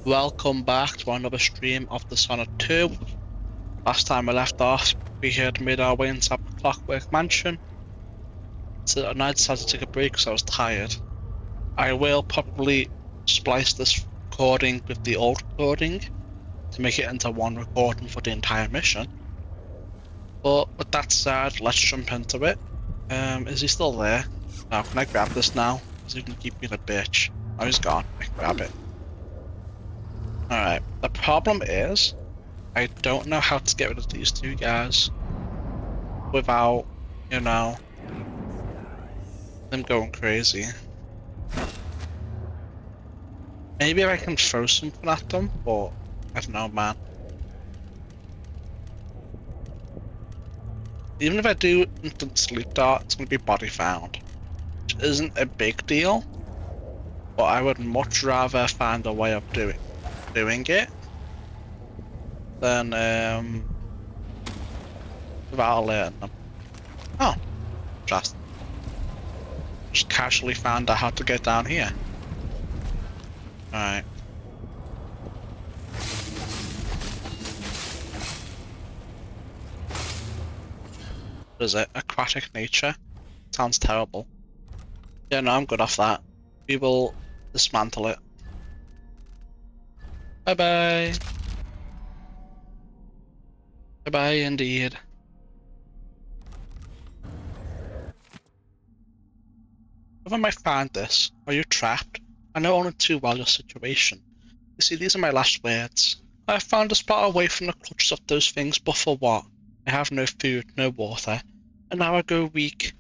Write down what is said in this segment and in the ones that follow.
Welcome back to another stream of Dishonored 2. Last time we left off, we had made our way inside the Clockwork mansion. So I decided to take a break because I was tired. I will probably splice this recording with the old recording to make it into one recording for the entire mission. But with that said, let's jump into it. Is he still there? No, can I grab this now? Because he can keep being a bitch. Oh, he's gone. I can grab it. Alright, the problem is, I don't know how to get rid of these two guys without, you know, them going crazy. Maybe I can throw something at them, but I don't know, man. Even if I do instant sleep dart, it's going to be body found, which isn't a big deal, but I would much rather find a way of doing it than without alerting them. Oh, just casually found out how to get down here. Alright. What is it? Aquatic nature? Sounds terrible. Yeah, no, I'm good off that. We will dismantle it. Bye bye. Bye bye indeed. Whoever might find this, are you trapped? I know only too well your situation. You see, these are my last words. I have found a spot away from the clutches of those things, but for what? I have no food, no water, and now I go weak.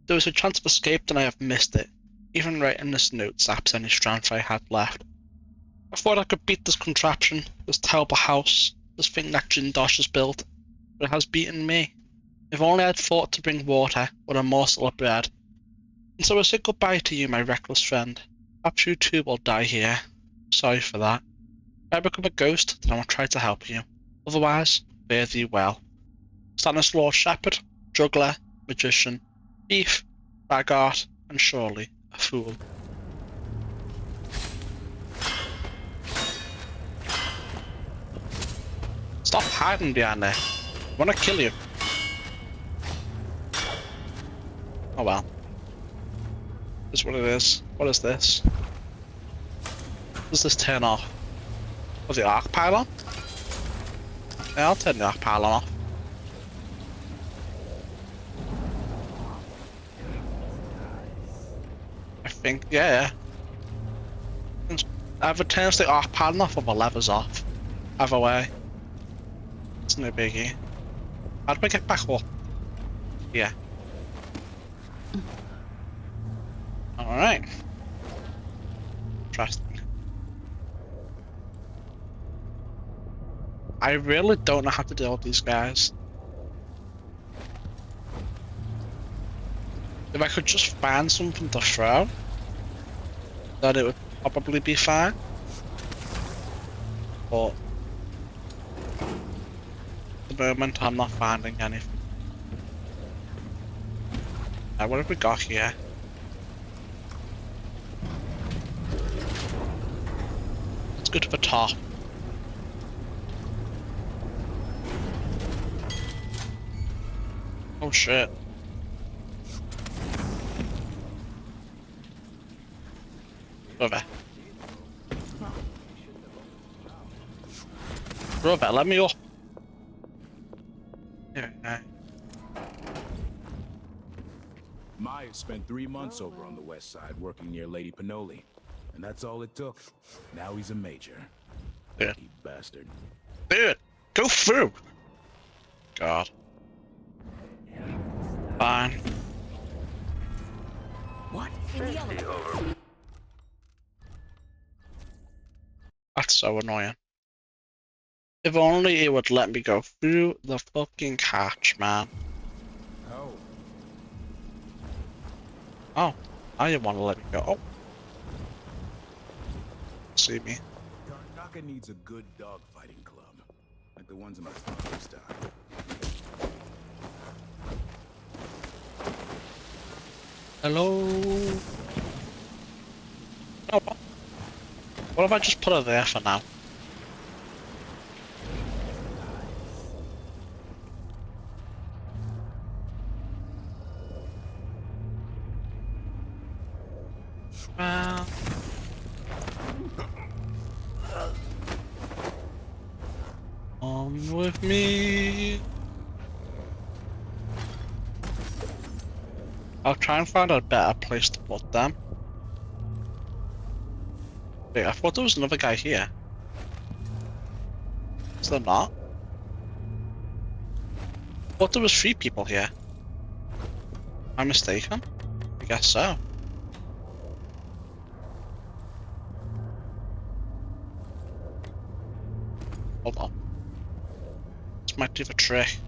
There was a chance of escape and I have missed it. Even writing this note saps any strength I had left. I thought I could beat this contraption, this terrible house, this thing that Jindosh has built, but it has beaten me. If only I had thought to bring water or a morsel of bread. And so I say goodbye to you, my reckless friend. Perhaps you too will die here. Sorry for that. If I become a ghost, then I will try to help you. Otherwise, fare thee well. Stanislaw Shepherd, juggler, magician, thief, braggart, and surely a fool. Stop hiding behind there. I wanna kill you. Oh well. This is what it is. What is this? Does this turn off? Was the arc pylon? Yeah, I'll turn the arc pylon off. I think, yeah. Either turns the arc pylon off or the lever's off. Either way. It's no biggie. How do we get back up? Yeah. Alright. Interesting. I really don't know how to deal with these guys. If I could just find something to throw, then it would probably be fine. But at the moment, I'm not finding anything. Now, what have we got here? Let's go to the top. Oh shit. Brother. Brother, let me up. Yeah. Maya spent 3 months over on the west side working near Lady Pinoli. And that's all it took. Now he's a major. Yeah. Lucky bastard. Dude, go through! God. Fine. What? That's so annoying. If only it would let me go through the fucking hatch, man. Oh. Oh, I didn't want to let me go. Oh. See me. Darnaka needs a good dogfighting club. Like the ones in my father's time. Hello? Oh, What if I just put her there for now? Well... Come with me. I'll try and find a better place to put them. Wait, I thought there was another guy here. Is there not? I thought there was 3 people here. Am I mistaken? I guess so. Hold on. This might do the trick.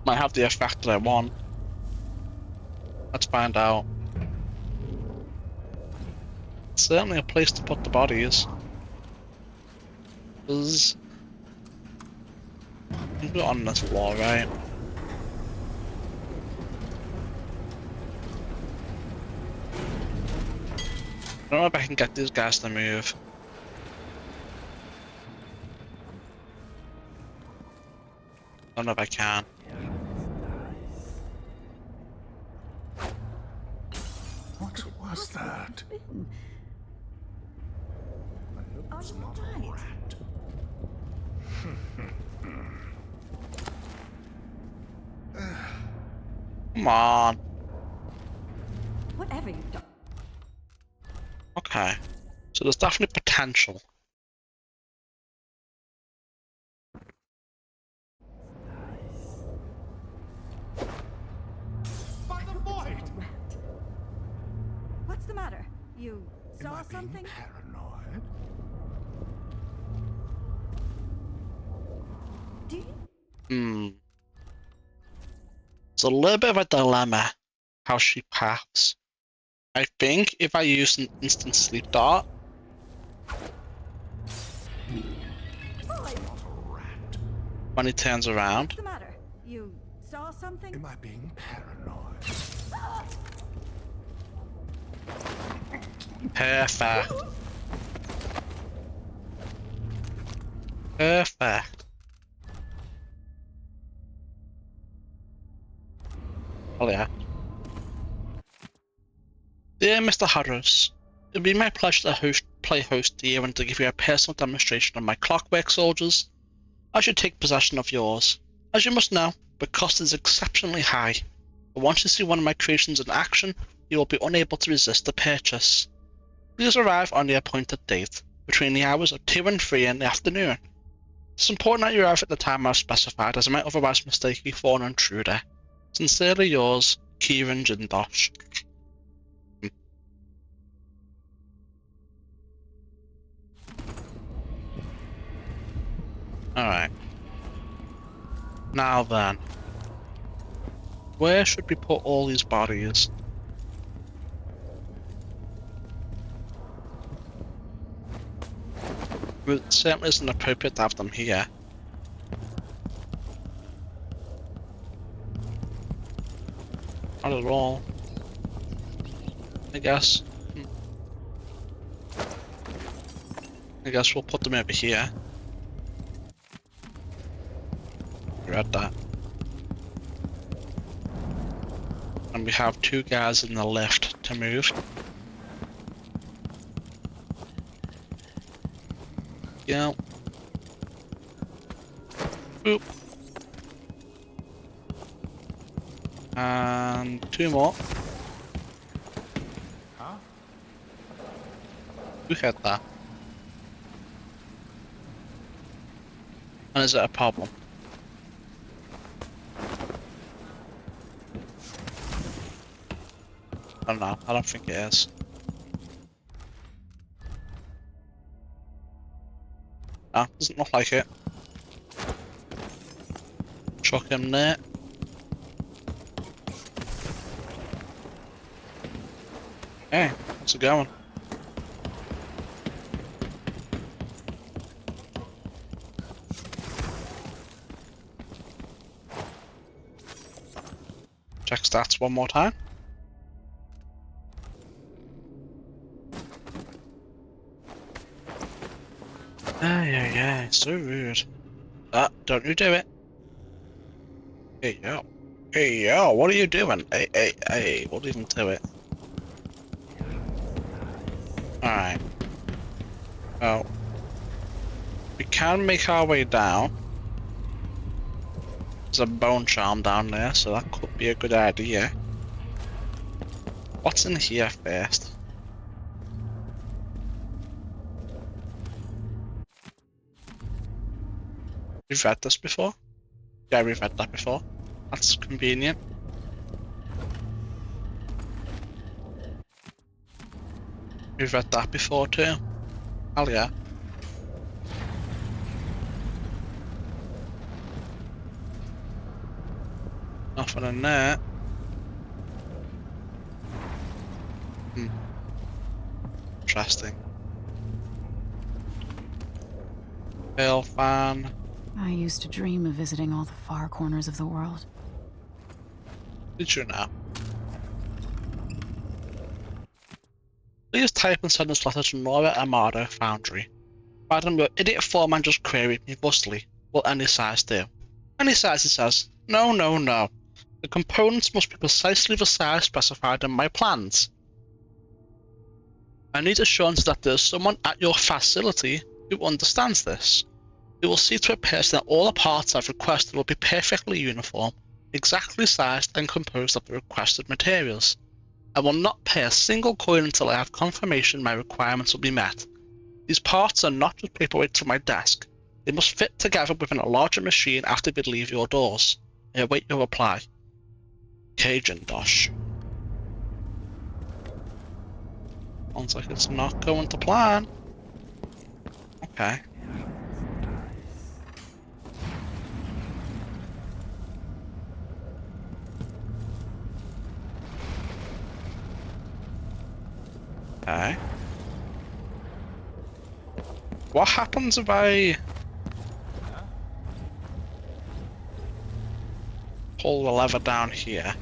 Might have the effect that I want. Let's find out. Certainly a place to put the bodies. Because we're on this wall, right? I don't know if I can get these guys to move. I don't know if I can. What was that? Are you alright? Come on. Whatever you've done. Okay. So there's definitely potential. By the void! Rat. What's the matter? You Am saw I being something? paranoid? Do you? It's a little bit of a dilemma how she paths. I think if I use an instant sleep dart, Not a rat. when he turns around, What's the matter? You saw something? Am I being paranoid? perfect. Perfect. Oh yeah. Dear Mr. Harris, it would be my pleasure to play host to you and to give you a personal demonstration of my Clockwork soldiers. I should take possession of yours. As you must know, the cost is exceptionally high, but once you see one of my creations in action, you will be unable to resist the purchase. Please arrive on the appointed date, between the hours of 2 and 3 in the afternoon. It's important that you arrive at the time I've specified, as I might otherwise mistakenly fall an intruder. Sincerely yours, Kieran Jindosh. Alright. Now then. Where should we put all these bodies? It certainly isn't appropriate to have them here. Not at all. I guess. I guess we'll put them over here. Read that. And we have 2 guys in the lift to move. Yeah. Boop. And 2 more. Huh? Who hit that? And is it a problem? I don't know. I don't think it is. Ah, doesn't look like it. Chuck him there. Hey, how's it going? Check stats one more time. Yeah, so rude. Don't you do it. Hey, yo. Hey, yo, what are you doing? Hey, what even do it? Alright. Well, we can make our way down. There's a bone charm down there, so that could be a good idea. What's in here first? We've read this before? Yeah, we've read that before. That's convenient. We've read that before too. Hell yeah. Nothing in there. Interesting. Tail fan. I used to dream of visiting all the far corners of the world. Did you know? Please type and send this letter to Nora Amado Foundry. Madam, your idiot foreman just queried me thusly. Will any size do? Any size, he says. No. The components must be precisely the size specified in my plans. I need assurance that there is someone at your facility who understands this. You will see to a person that all the parts I've requested will be perfectly uniform, exactly sized and composed of the requested materials. I will not pay a single coin until I have confirmation my requirements will be met. These parts are not just paperweights from my desk. They must fit together within a larger machine after they leave your doors. I await your reply. Cajun Dosh. Sounds like it's not going to plan. Okay. Okay. What happens if I pull the lever down here?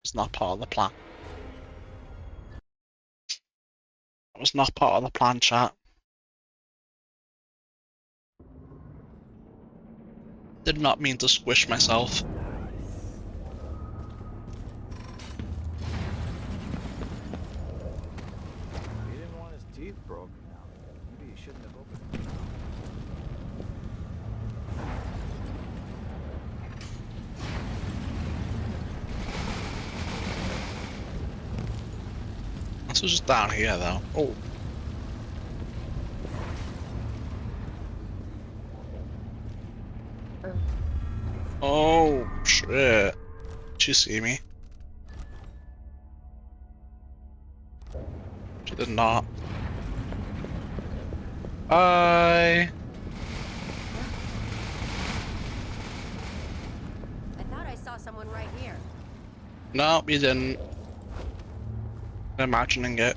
It's not part of the plan. That was not part of the plan, chat. Did not mean to squish myself. He didn't want his teeth broken out. Maybe he shouldn't have opened it. This was just down here though. Oh. Oh shit. Did you see me? She did not. Bye. I thought I saw someone right here. No, you didn't. I'm imagining it.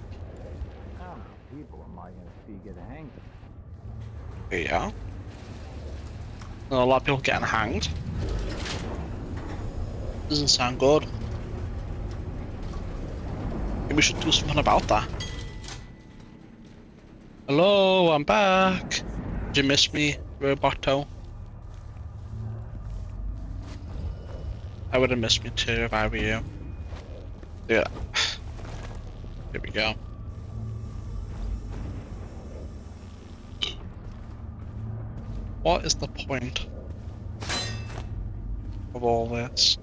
How many people am I gonna see get hanged? Yeah. A lot of people getting hanged. Doesn't sound good. Maybe we should do something about that. Hello, I'm back. Did you miss me, Roboto? I would have missed me too if I were you. Yeah. Here we go. What is the point of all this?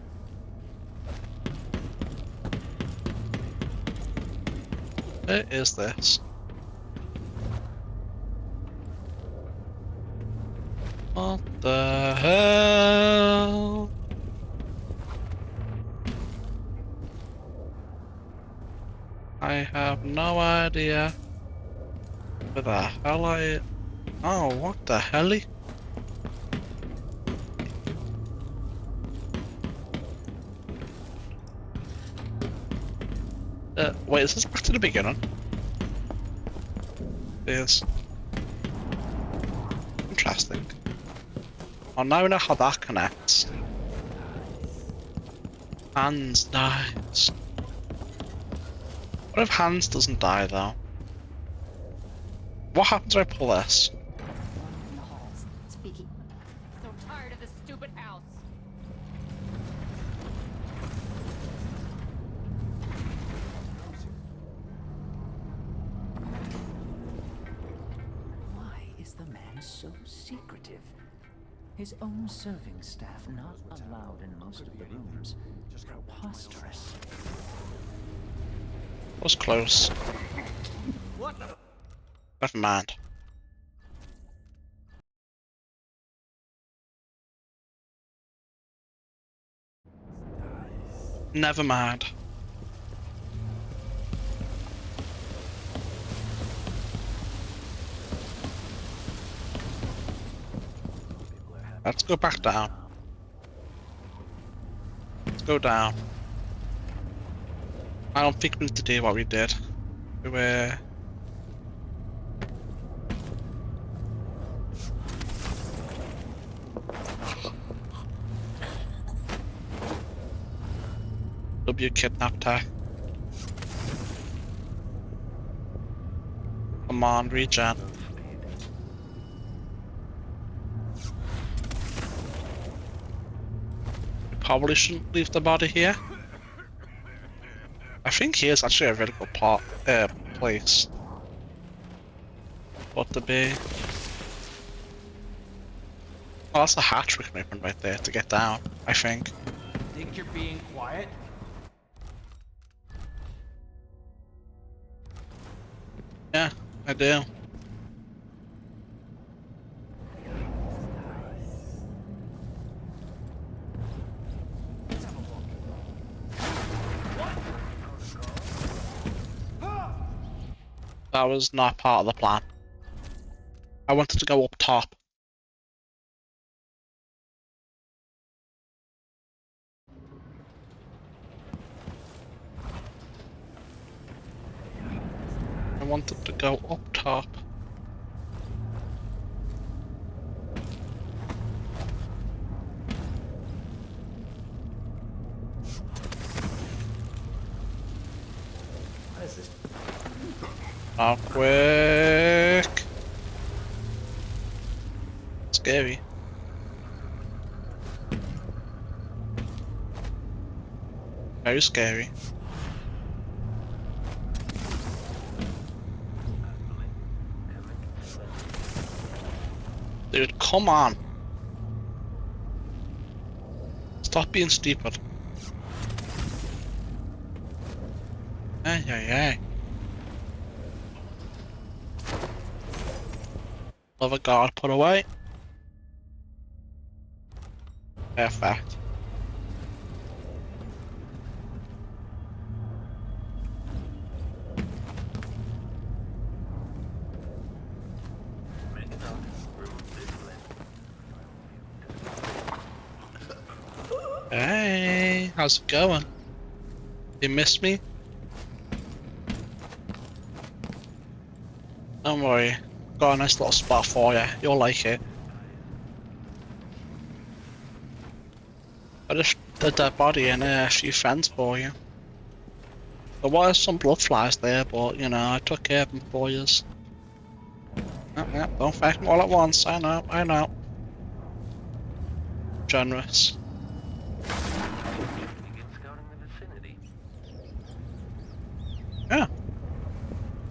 What is this? What the hell? I have no idea where the hell I... Oh, what the hell? Wait, is this back to the beginning? Yes. Interesting. Oh, now we know how that connects. Hans dies. What if Hans doesn't die though? What happens if I pull this? In the halls, speaking. So tired of this stupid house. Why is the man so secretive? His own serving staff not allowed in most of the rooms. Preposterous. Was close. Never mind. Never mind. Let's go back down. Let's go down. I don't think we need to do what we did. We were... W kidnapped her. Come on, regen. We probably shouldn't leave the body here. I think here's actually a really good place. What to be? Oh, that's a hatch we can open right there to get down, I think. Think you're being quiet? Yeah, I do. That was not part of the plan. I wanted to go up top. I wanted to go up top. What is this? Oh, quick! Scary. Very scary. Dude, come on! Stop being stupid. Hey, hey, hey. Another guard put away. Perfect. Hey, how's it going? You missed me? Don't worry, got a nice little spot for you. You'll like it. I just did that body and a few friends for you. There was some blood flies there, but you know, I took care of them for you. Yeah, don't fight them all at once. I know, I know. Generous. Yeah.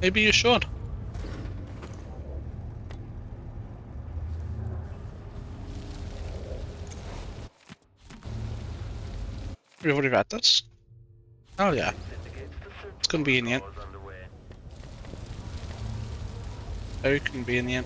Maybe you should. We've already read this. Oh yeah. It's convenient. Very convenient.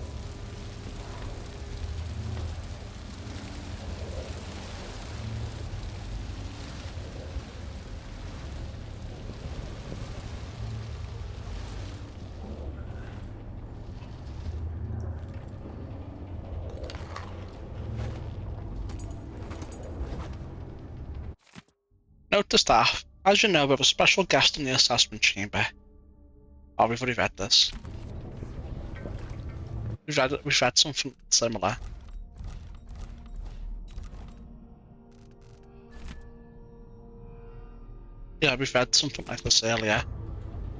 Note to staff, as you know, we have a special guest in the assessment chamber. Oh, we've already read this. We've read something similar. Yeah, we've read something like this earlier.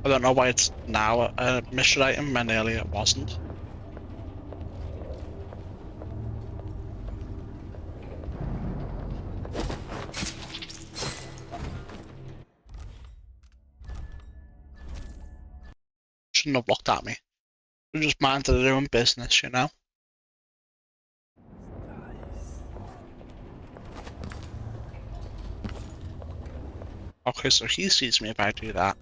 I don't know why it's now a mission item when earlier it wasn't. Shouldn't have looked at me. They just minded their own business, you know? Okay, so he sees me if I do that.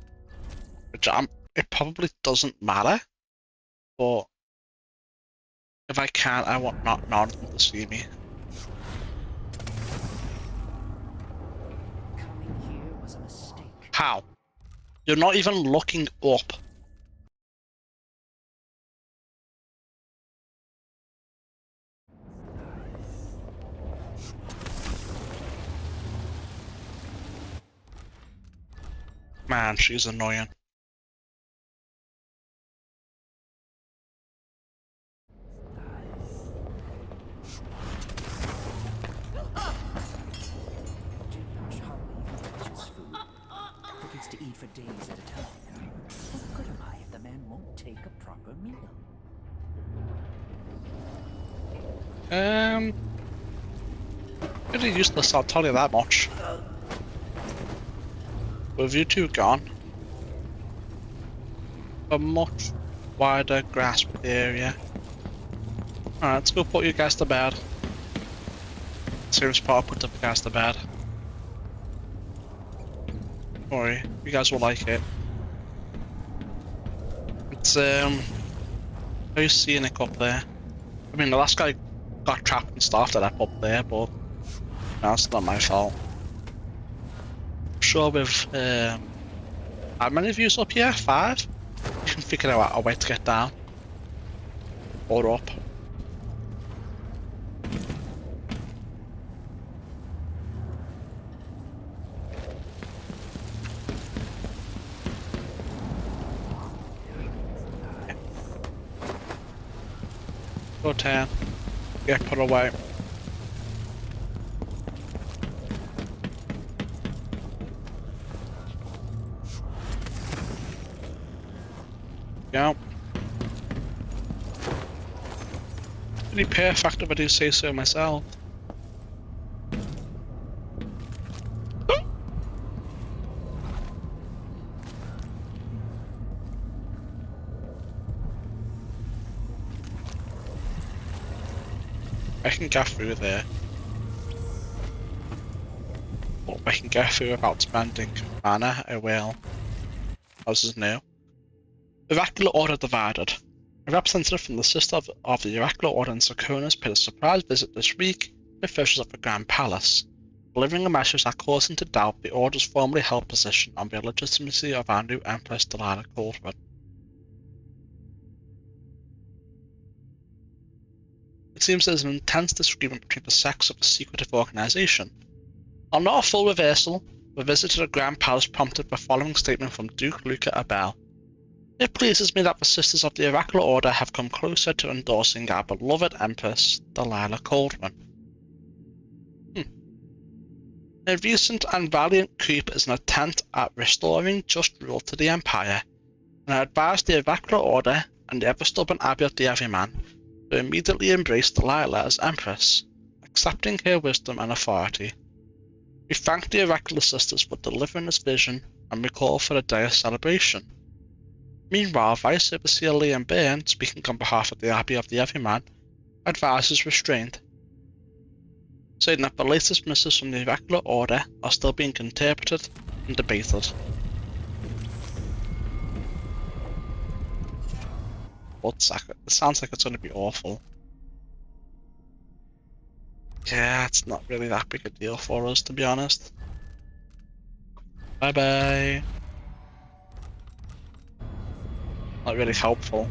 Which it probably doesn't matter, but if I can, I want none of them to see me. Coming here was a mistake. How? You're not even looking up. Man, she's annoying. Do not hurry touches food. Forgets to eat for days at a time. What good am I if the man won't take a proper meal? Pretty useless, I'll tell you that much. With you two gone, a much wider grasp of the area. Alright, let's go put you guys to bed. Serious part, put the guys to bed. Don't worry, you guys will like it. It's very scenic up there. I mean, the last guy got trapped and starved up there, but that's not my fault. I'm sure with how many of you up here? 5? You can figure out a way to get down or up. Go 10. Get put away. Yeah. Pretty perfect if I do say so myself. I can get through there. But I can get through without spending mana, I will. This is new. Oracular Order divided. A representative from the sister of the Oracular Order in Sarkonis paid a surprise visit this week with officials at the Grand Palace, delivering a message that caused him to doubt the Order's formerly held position on the legitimacy of our new Empress Delilah Caldwell. It seems there's an intense disagreement between the sects of the secretive organization. On not a full reversal, the visit to the Grand Palace prompted the following statement from Duke Luca Abel. It pleases me that the Sisters of the Oracular Order have come closer to endorsing our beloved Empress, Delilah Caldwell. A recent and valiant coup is an attempt at restoring just rule to the Empire, and I advise the Oracular Order and the ever-stubborn Abbey of the Everyman to immediately embrace Delilah as Empress, accepting her wisdom and authority. We thank the Oracular Sisters for delivering this vision and we call for a day of celebration. Meanwhile, Vice Overseer Liam Byrne, speaking on behalf of the Abbey of the Everyman, advises restraint, saying that the latest missives from the Oracular Order are still being interpreted and debated. It sounds like it's going to be awful. Yeah, it's not really that big a deal for us, to be honest. Bye bye. Not really helpful.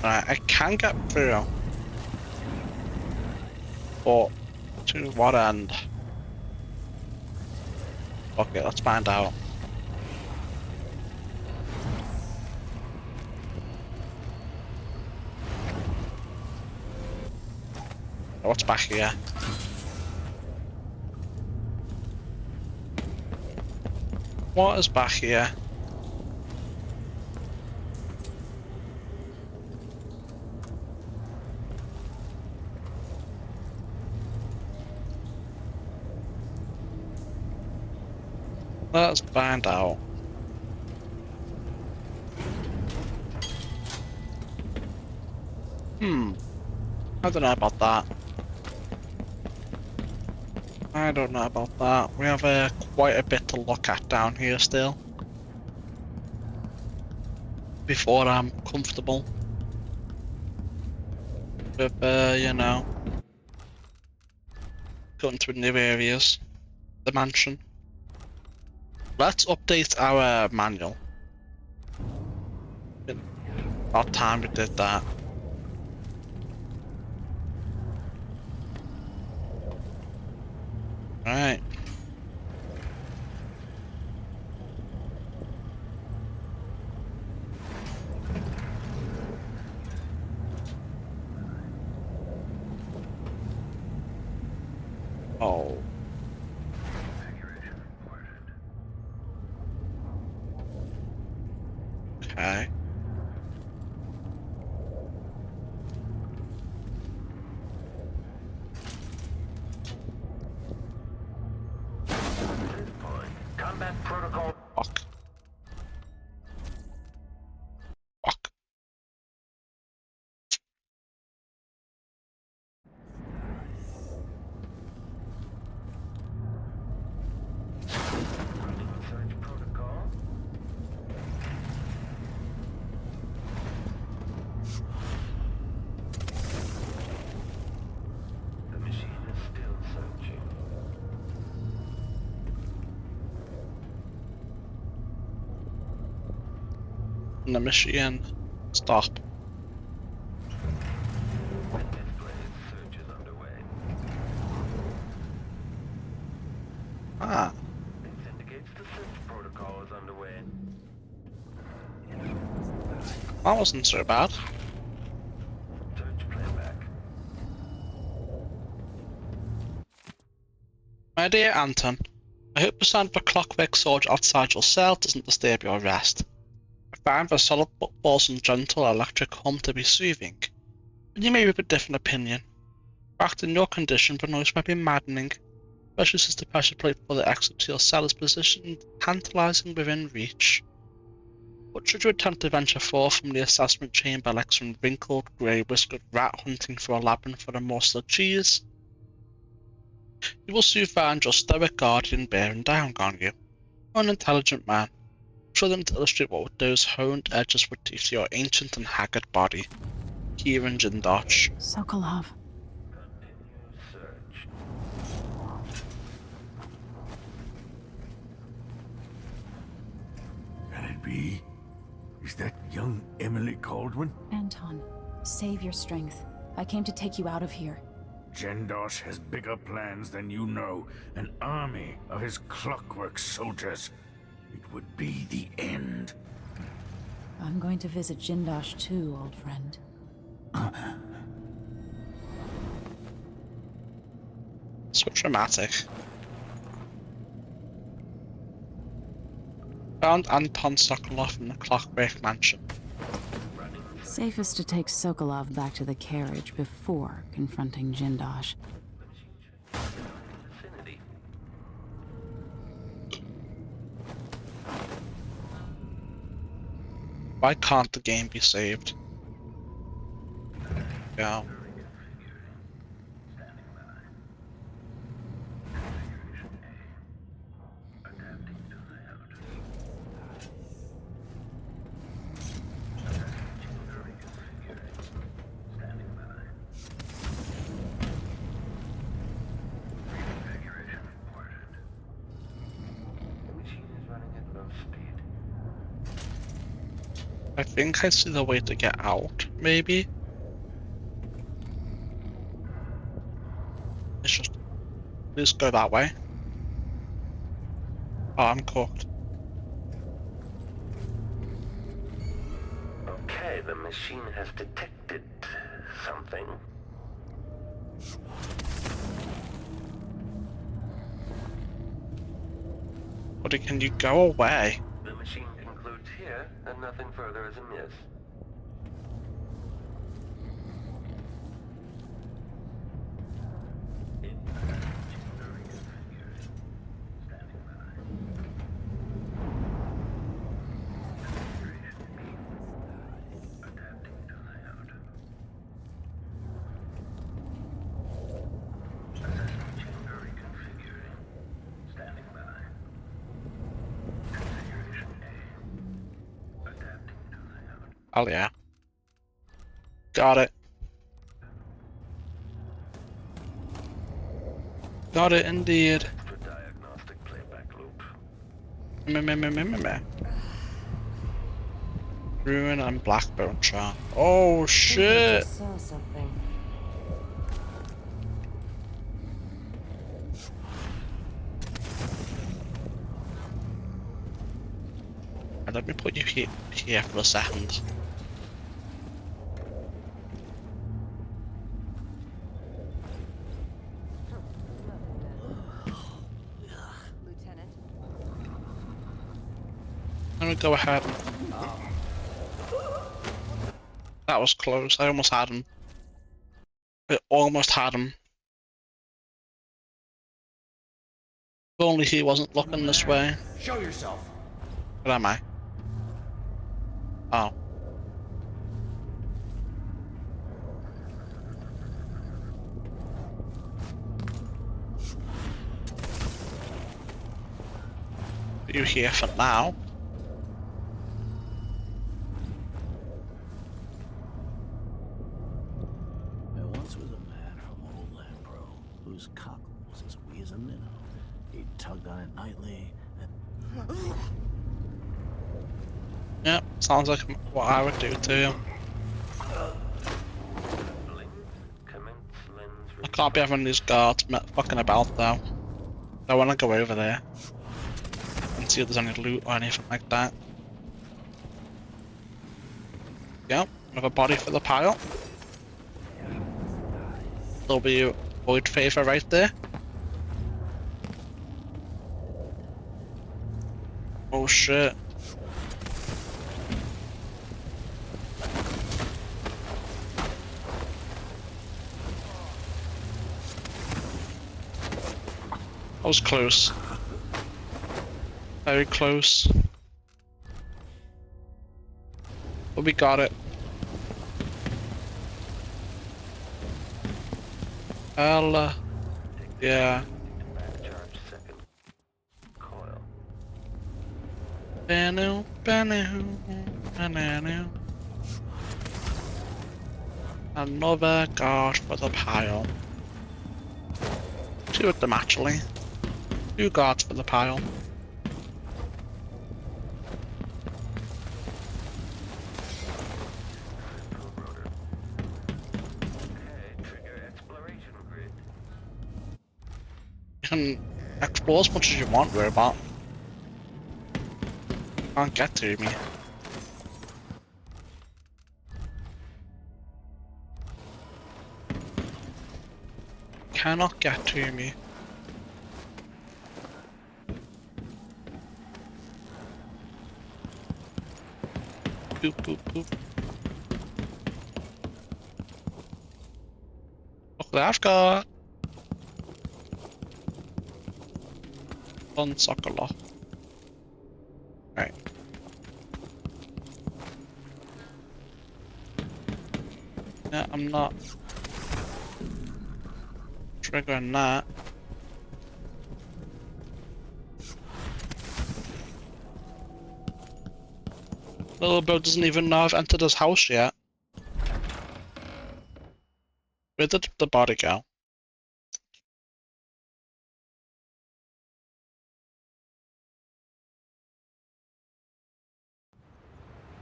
Right, I can get through. But to what end? Okay, let's find out. What's back here? What is back here? Let's find out. I don't know about that. I don't know about that. We have quite a bit to look at down here still. Before I'm comfortable with, you know, going to new areas. The mansion. Let's update our manual. About time we did that. Right. Oh. Okay. Combat protocol. Fuck. Fuck. Search protocol. The machine is still searching. And the machine. Stop. Witness blade search is underway. Ah. This indicates the search protocol is underway. That wasn't so bad. Search playback. My dear Anton, I hope the sound of a clockwork sword outside your cell doesn't disturb your rest. I find the solid footballs and gentle electric hum to be soothing, but you may have a different opinion. In fact, in your condition, the noise might be maddening, especially since the pressure plate for the exit to your cell is positioned tantalizing within reach. But should you attempt to venture forth from the assessment chamber like some wrinkled, grey-whiskered rat hunting for a labyrinth for a morsel of cheese, you will soon find your stoic guardian bearing down on you. An intelligent man, struggling to illustrate what those honed edges would do to your ancient and haggard body. Kieran Jindosh. Sokolov. Continue search. Can it be? Is that young Emily Caldwin? Anton, save your strength. I came to take you out of here. Jindosh has bigger plans than you know. An army of his clockwork soldiers. It would be the end. I'm going to visit Jindosh too, old friend. So dramatic. Found Anton Sokolov in the Clockwork Mansion. Safest to take Sokolov back to the carriage before confronting Jindosh. Vicinity. Why can't the game be saved? Yeah. The machine is running at low speed. I think I see the way to get out, maybe? Let's just go that way. Oh, I'm cooked. Okay, the machine has detected something. Buddy, can you go away? The machine concludes here that nothing further is amiss. Oh yeah. Got it. Got it indeed. Extra diagnostic playback loop. Meh. Ruin and Blackbone Charm. Oh shit! Saw something. Let me put you here for a second. Lieutenant. Let me go ahead. That was close. I almost had him. I almost had him. If only he wasn't looking this way. Show yourself. Where am I? Oh. Are you here for now? There once was a man from old Lampro whose cock was as wee as a minnow. He tugged on it nightly and... Yep, sounds like what I would do to you. I can't be having these guards fucking about though. I want to go over there and see if there's any loot or anything like that. Yep, another body for the pile. There'll be a void favor right there. Oh shit. That was close. Very close. But we got it. I'll, yeah. Banu. Another guard for the pile. Two of them actually. 2 guards for the pile. You can explore as much as you want, robot. Can't get to me. Cannot get to me. Boop, boop, boop. Look what I've got. Fun soccer lock. Right. Yeah, I'm not triggering that. Little bro doesn't even know I've entered his house yet. Where did the body go?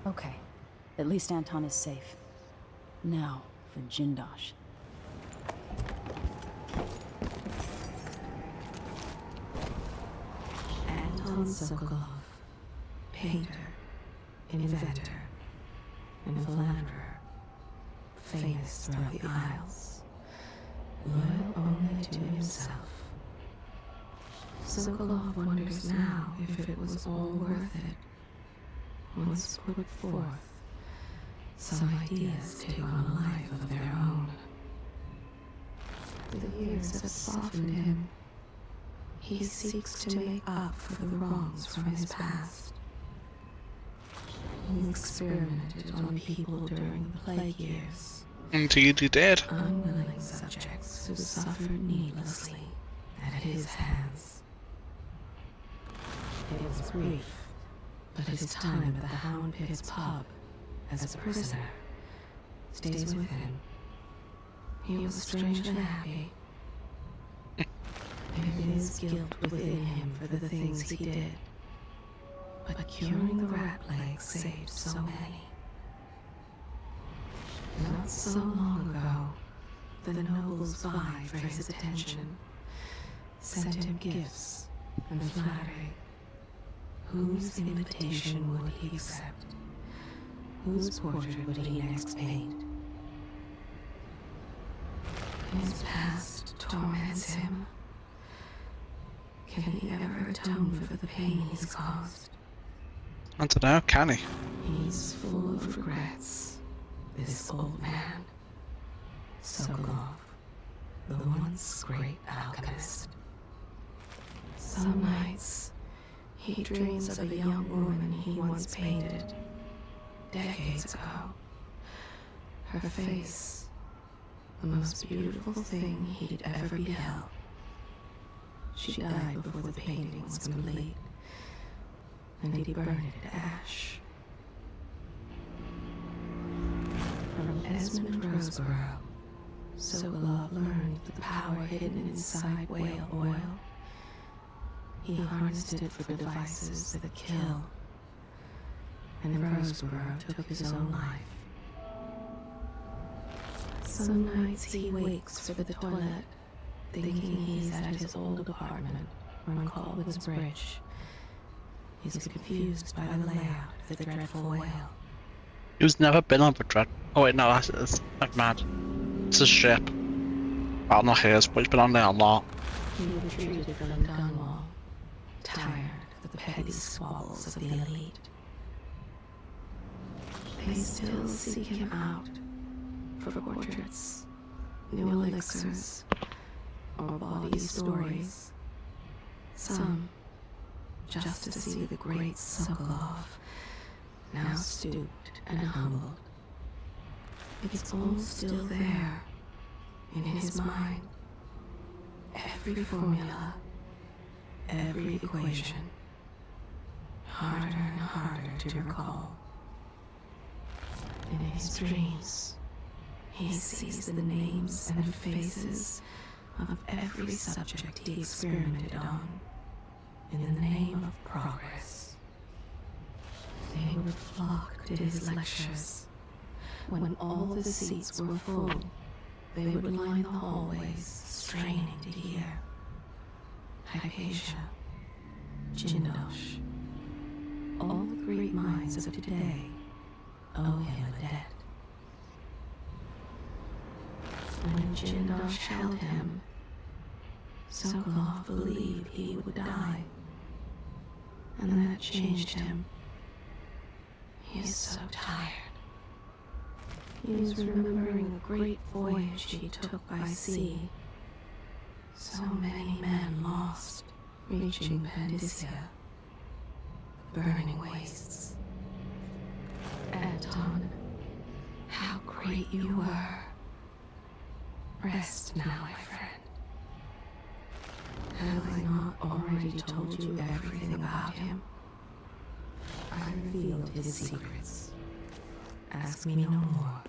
Okay, at least Anton is safe. Now for Jindosh. Anton Anton Sokolov, painter, inventor, and philanderer, famous throughout the Isles, loyal only to himself. Sokolov wonders now if it was all worth it. Once put forth, some ideas take on a life of their own. The years have softened him. He seeks to make up for the wrongs from his past. He experimented on people during the plague years. Indeed he did. Unwilling subjects who suffered needlessly at his hands. It was brief, but his time at the Hound Pit's pub as a prisoner stays with him. He was strangely happy. There is guilt within him for the things he did, but curing the rat plague saved so many. Not so long ago, the nobles vied for his attention, sent him gifts and flattery. Whose invitation would he accept? Whose portrait would he next paint? His past torments him. Can he ever atone for the pain he's caused? I don't know, can he? He's full of regrets, this old man. Sokolov, the once great alchemist. Some nights, he dreams of a young woman he once painted, decades ago. Her face, the most beautiful thing he'd ever beheld. She died before the painting was complete, and he burned it to ash. From Esmond Roseborough, Sokolov learned the power hidden inside whale oil. He harnessed it for devices that kill, and Roseborough took his own life. Some nights he wakes for the toilet, thinking he's at his old apartment on Caldwell's Bridge. He's confused by the layout of the dreadful whale. He's never been on the dread. Oh wait, no, I'm mad. It's a ship. Well, not his, but he's been on there a lot. He retreated from Dunwall, tired of the petty squabbles of the elite. They still seek him out for portraits, new elixirs, or bawdy stories. Some, just to see the great Sokolov, now stooped and humbled. It's all still there, in his mind. Every formula, every equation, harder and harder to recall. In his dreams, he sees the names and faces of every subject he experimented on, in the name of progress. They would flock to his lectures. When all the seats were full, they would line the hallways, straining to hear. Hypatia, Jindosh, all the great minds of today owe him a debt. When Jindosh held him, Sokolov believed he would die, and that changed him. He is so tired. He is remembering a great voyage he took by sea. So many men lost, reaching Pandyssia, the burning wastes. Anton, how great you were. Rest now, my friend. Have I not already told you everything about him? I revealed his secrets. Ask me no more.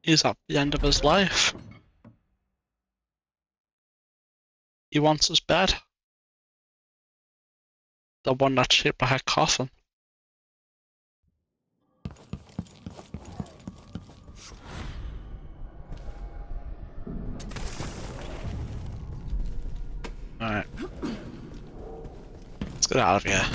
He's at the end of his life. He wants his bed. The one that's shaped like a coffin. get out of here.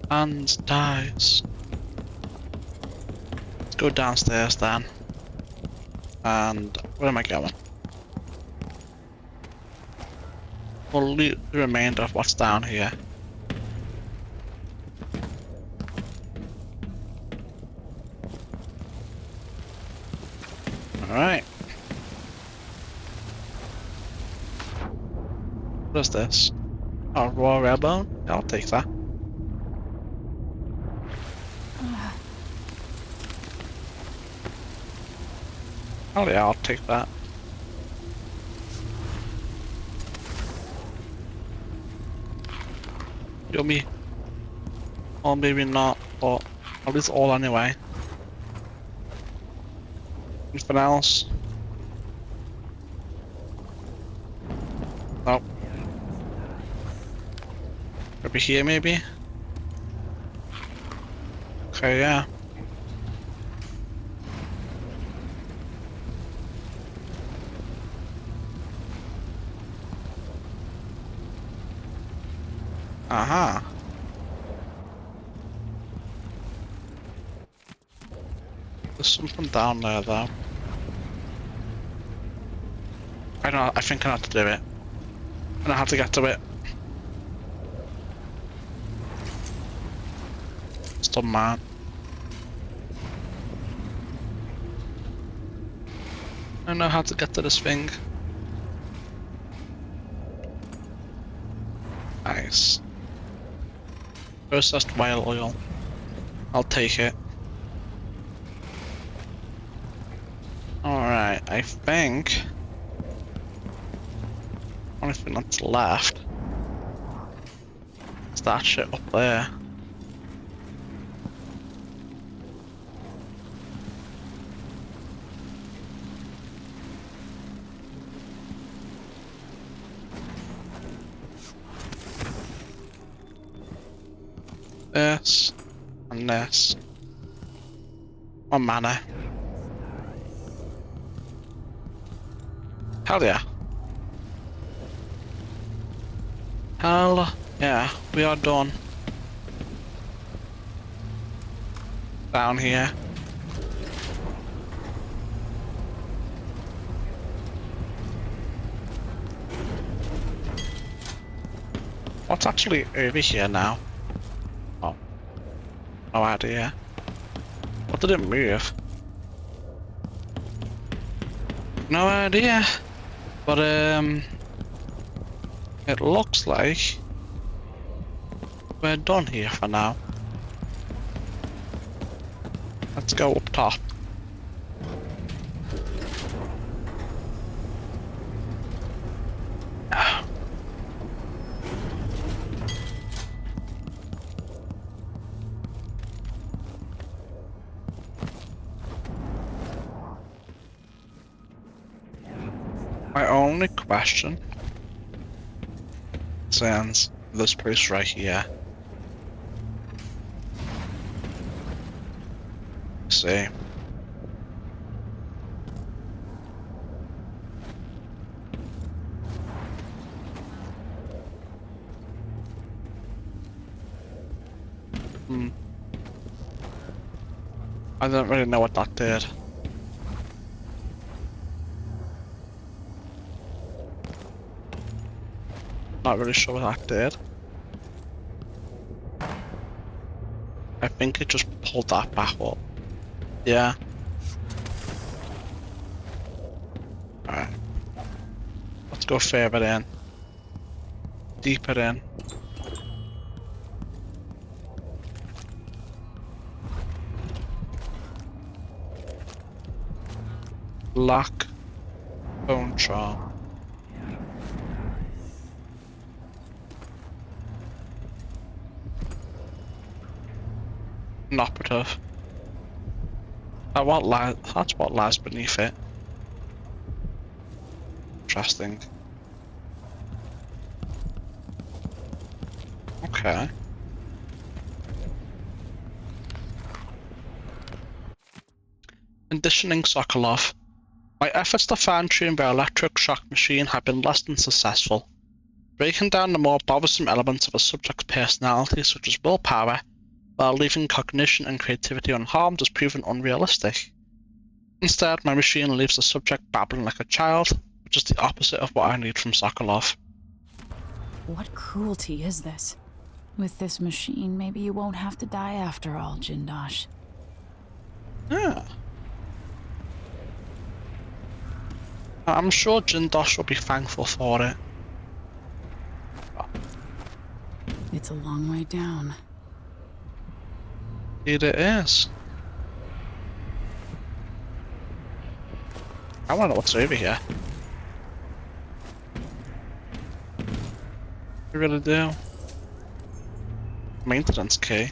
And dies. Let's go downstairs then. And where am I going? We'll loot the remainder of what's down here. Alright. What is this? Oh, raw rare bone? Yeah, I'll take that. Oh yeah, I'll take that. Yummy. Or maybe not, but I'll use all anyway. Anything else? Nope. Over here maybe? Okay, yeah. Aha. There's something down there though. I don't know, I think I have to do it. I know how to get to it. Stop, man. I know how to get to this thing. Nice. Processed whale oil. I'll take it. Alright, I think only thing that's left is that shit up there. This and this. 1 mana. Hell yeah. Hell yeah, we are done. Down here. What's actually over here now? Oh. No idea. What did it move? No idea. But it looks like we're done here for now. Let's go up top. My only question concerns this place right here. Let's see. I don't really know what that did. Not really sure what that did. I think it just pulled that back up. Yeah. Alright. Let's go further in. Deeper in. Black bone charm. An operative. That's what lies beneath it. Interesting. Okay. Conditioning Sokolov. My efforts to fine-tune the electric shock machine have been less than successful. Breaking down the more bothersome elements of a subject's personality, such as willpower, while leaving cognition and creativity unharmed has proven unrealistic. Instead, my machine leaves the subject babbling like a child, which is the opposite of what I need from Sokolov. What cruelty is this? With this machine, maybe you won't have to die after all, Jindosh. Yeah. I'm sure Jindosh will be thankful for it. It's a long way down. Indeed it is. I wanna know what's over here. I really do. Maintenance key.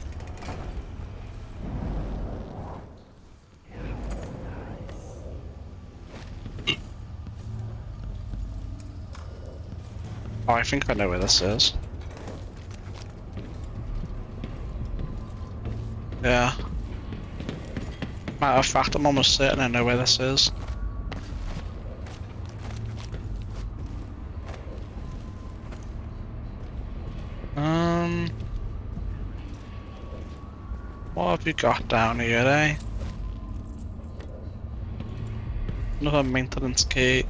Oh, I think I know where this is. Yeah. Matter of fact, I'm almost certain I know where this is. What have you got down here, eh? Another maintenance key.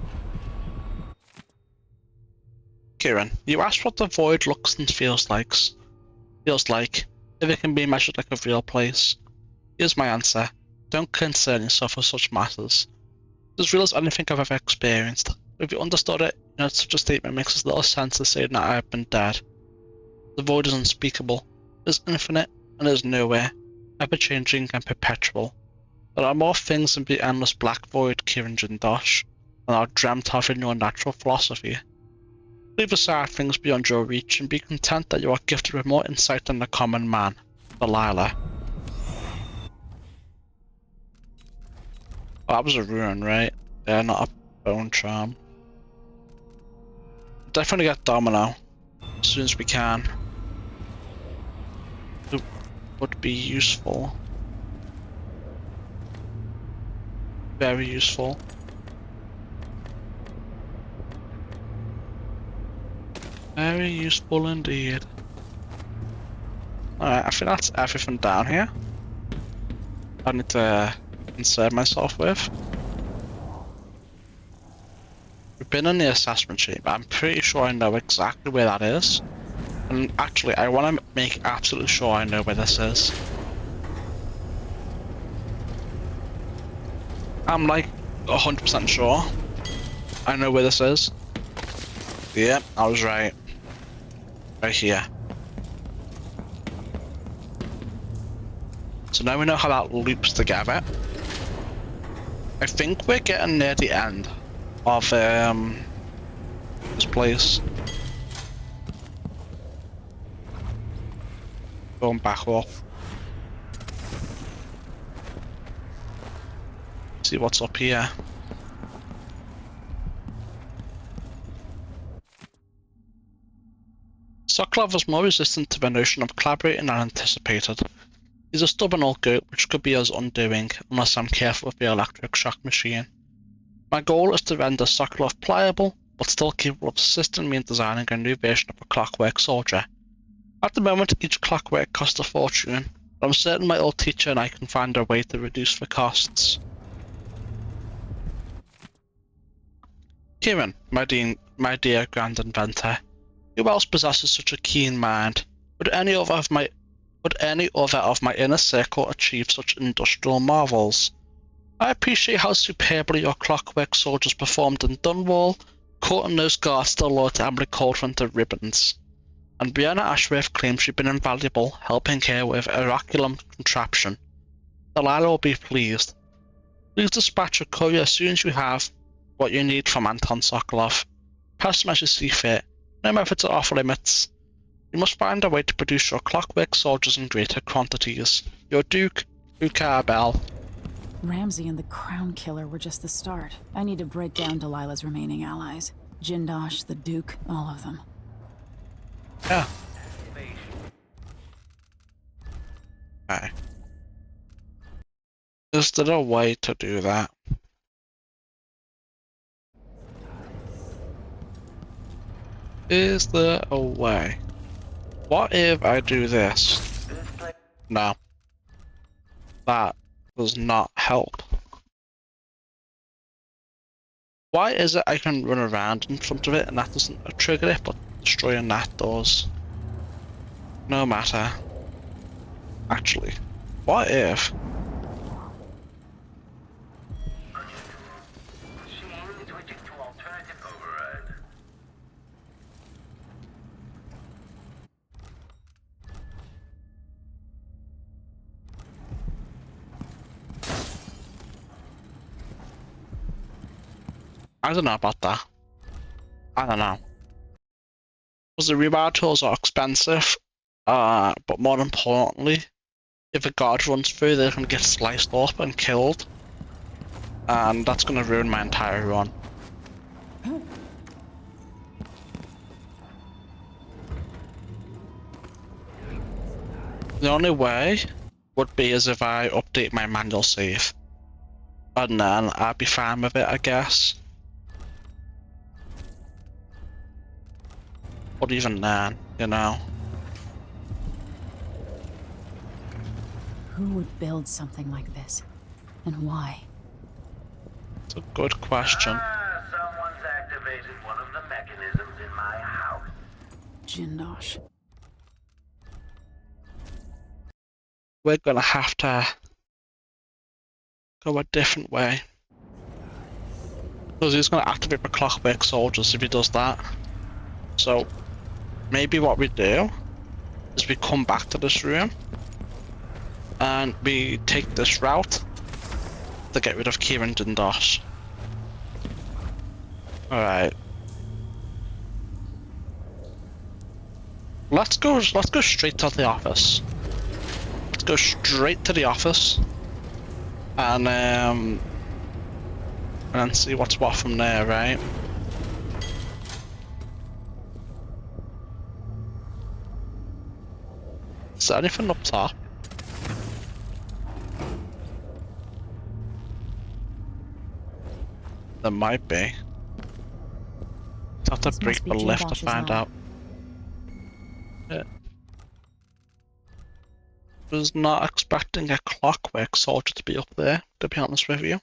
Kieran, you asked what the void looks and feels like. If it can be measured like a real place. Here's my answer. Don't concern yourself with such matters. It's as real as anything I've ever experienced. If you understood it, you know such a statement makes as little sense as saying that I have been dead. The void is unspeakable. It is infinite and is nowhere, ever-changing and perpetual. There are more things than the endless black void, Kieran Jindosh, than are dreamt of in your natural philosophy. Leave aside things beyond your reach and be content that you are gifted with more insight than the common man, Delilah. Oh, that was a ruin, right? Yeah, not a bone charm. Definitely get Domino as soon as we can. It would be useful. Very useful. Very useful indeed. Alright, I think that's everything down here I need to concern myself with. We've been in the assessment chamber. I'm pretty sure I know exactly where that is. And actually, I want to make absolutely sure I know where this is. I'm like 100% sure I know where this is. Yep, I was right. Right here. So now we know how that loops together. I think we're getting near the end of this place. Going back up. See what's up here. Sokolov was more resistant to the notion of collaborating than anticipated. He's a stubborn old goat which could be his undoing unless I'm careful with the electric shock machine. My goal is to render Sokolov pliable, but still capable of assisting me in designing a new version of a Clockwork soldier. At the moment, each Clockwork costs a fortune, but I'm certain my old teacher and I can find a way to reduce the costs. Kieran, my dear grand inventor, who else possesses such a keen mind? Would any other of my inner circle achieve such industrial marvels? I appreciate how superbly your Clockwork soldiers performed in Dunwall, cutting those guards to the Lord Emily Cauldron to ribbons. And Brianna Ashworth claims you've been invaluable, helping her with oraculum contraption. Delilah will be pleased. Please dispatch a courier as soon as you have what you need from Anton Sokolov. Pass them as you see fit. No methods are off limits. You must find a way to produce your Clockwork soldiers in greater quantities. Your Duke, Luca Bell. Ramsey and the Crown Killer were just the start. I need to break down Delilah's remaining allies. Jindosh, the Duke, all of them. Yeah. Okay. Is there a way to do that? Is there a way? What if I do this? No. That does not help. Why is it I can run around in front of it and that doesn't trigger it, but destroying that does? No matter. Actually, what if? I don't know about that. I don't know. Because the rebar tools are expensive, but more importantly, if a guard runs through, they can get sliced up and killed. And that's gonna ruin my entire run. The only way would be as if I update my manual save. And then I'd be fine with it, I guess. But even then, you know. Who would build something like this? And why? It's a good question. Someone's activated one of the mechanisms in my house. Jindosh. We're gonna have to go a different way. Because he's gonna activate the Clockwork soldiers if he does that. So maybe what we do is we come back to this room and we take this route to get rid of Kieran Jindosh. Alright. Let's go straight to the office. Let's go straight to the office and see what's what from there, right? Is there anything up top? There might be. Have to break the lift to find out. Yeah. Was not expecting a Clockwork soldier to be up there, to be honest with you.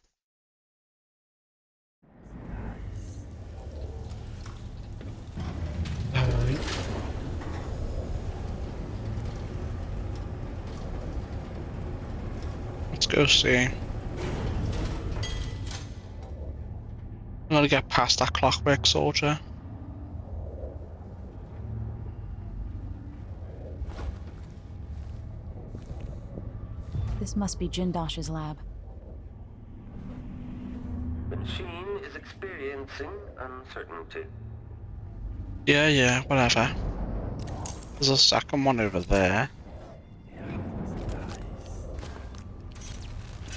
Let's go see. I'm gonna get past that Clockwork soldier. This must be Jindosh's lab. The machine is experiencing uncertainty. Yeah, whatever. There's a second one over there.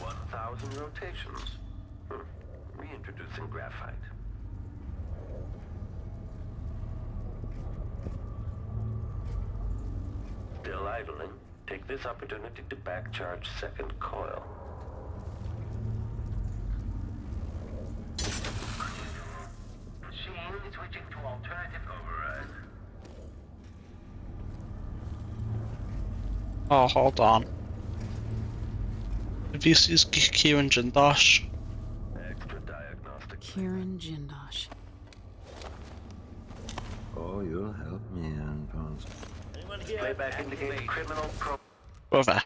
1,000 rotations. Reintroducing graphite. Still idling. Take this opportunity to backcharge second coil. Machine is switching to alternative override. Oh, hold on. If he sees Kieran Jindosh. Extra diagnostic. Kieran Jindosh. Oh, you'll help me, Anpons. Playback indicates criminal pro. Over.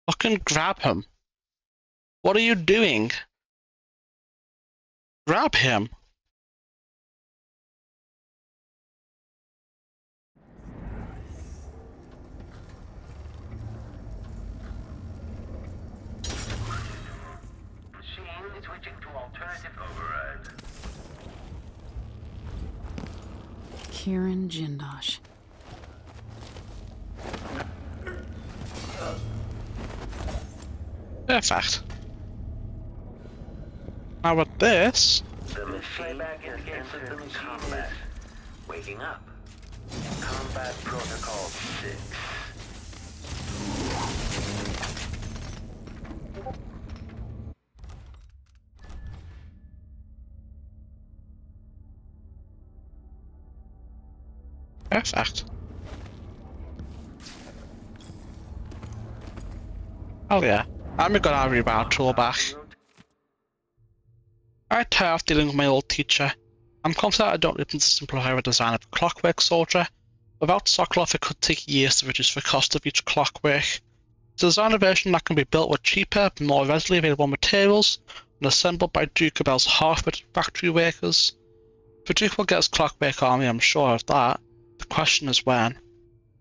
Fucking grab him. What are you doing? Grab him. Machine is switching to alternative override. Kieran Jindosh. Perfect. Now with this, The machine is entering combat. Waking up. Combat Protocol 6. Perfect. Oh yeah. I'm gonna have a rebound tool back. I tired of dealing with my old teacher. I'm confident I don't need to simplify the design of a Clockwork soldier. Without Sokolov, it could take years to reduce the cost of each Clockwork. To design a version that can be built with cheaper, more readily available materials, and assembled by Duke Bell's half-witted factory workers. The Duke will get his Clockwork army, I'm sure of that. The question is when.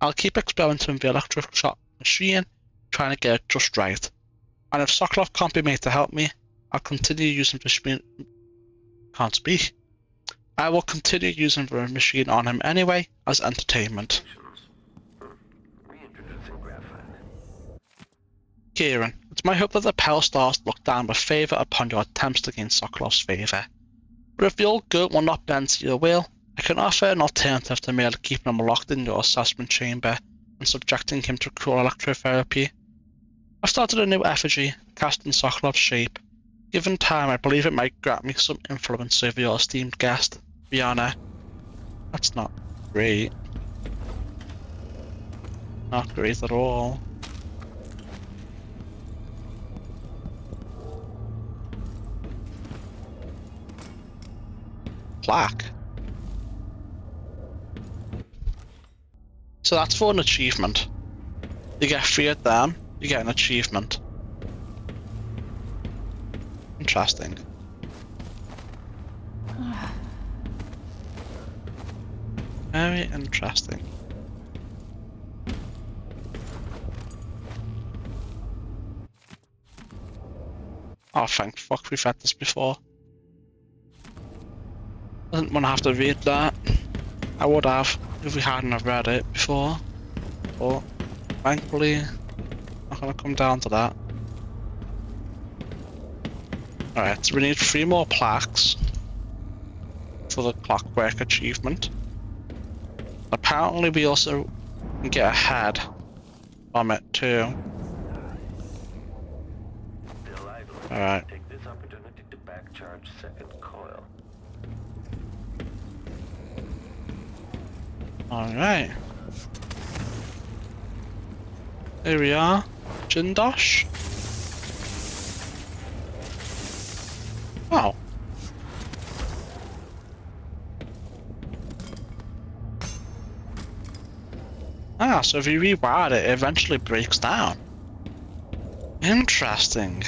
I'll keep experimenting with the electric shock machine, trying to get it just right. And if Sokolov can't be made to help me, I'll continue using the machine. Can't speak. I will continue using the machine on him anyway, as entertainment. Kieran, it's my hope that the Pale Stars look down with favour upon your attempts to gain Sokolov's favour. But if the old goat will not bend to your will, I can offer an alternative to merely keeping him locked in your assessment chamber and subjecting him to cruel electrotherapy. I've started a new effigy, cast in Sokolov's shape. Given time, I believe it might grant me some influence over your esteemed guest, Viana. That's not great. Not great at all. Plaque. So that's for an achievement. You get 3 of them, you get an achievement. Interesting. Very interesting. Oh, thank fuck we've had this before. I didn't want to have to read that. I would have if we hadn't have read it before. But thankfully, not gonna come down to that. Alright, so we need 3 more plaques for the Clockwork achievement. Apparently we also can get a head from it too. Alright. Take this opportunity to back charge second coil. Alright. Here we are. Jindosh. Oh. Ah, so if you rewire it, it eventually breaks down. Interesting.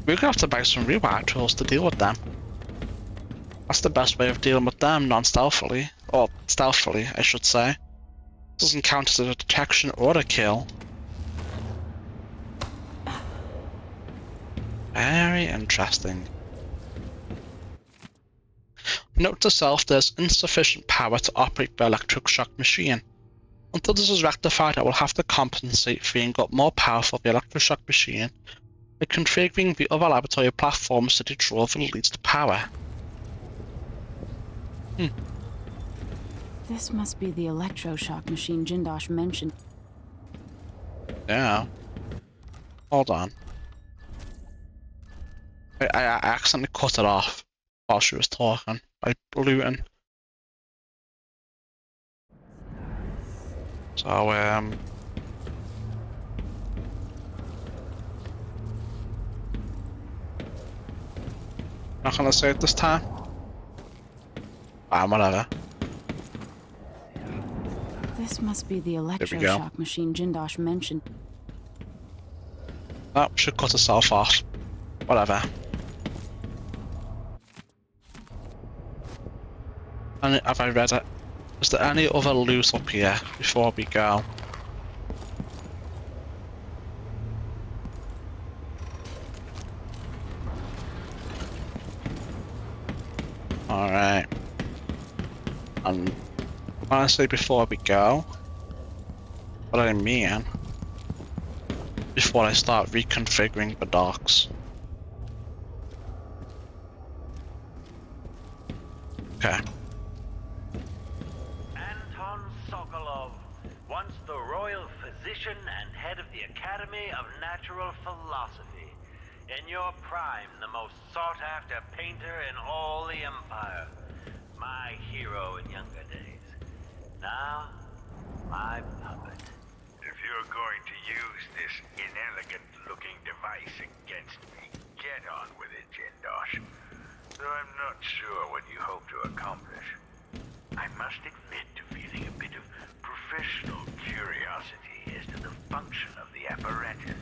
We're gonna have to buy some rewire tools to deal with them. That's the best way of dealing with them non-stealthily. Or stealthily, I should say. Doesn't count as a detection or a kill. Very interesting. Note to self, there's insufficient power to operate the electric shock machine. Until this is rectified, I will have to compensate, freeing up more power for the electric shock machine by configuring the other laboratory platforms to draw the least power. This must be the electroshock machine Jindosh mentioned. Yeah. Hold on. I accidentally cut it off while she was talking by looting. So, not gonna say it this time. Whatever. This must be the electroshock machine Jindosh mentioned. Oh, should cut herself off. Whatever. And have I read it? Is there any other loot up here before we go? Alright. And honestly, before we go, what I mean, before I start reconfiguring the docks. Okay. Anton Sokolov, once the royal physician and head of the Academy of Natural Philosophy. In your prime, the most sought-after painter in all the Empire. my hero in younger days. Now, my puppet. If you're going to use this inelegant-looking device against me, get on with it, Jindosh. Though I'm not sure what you hope to accomplish. I must admit to feeling a bit of professional curiosity as to the function of the apparatus.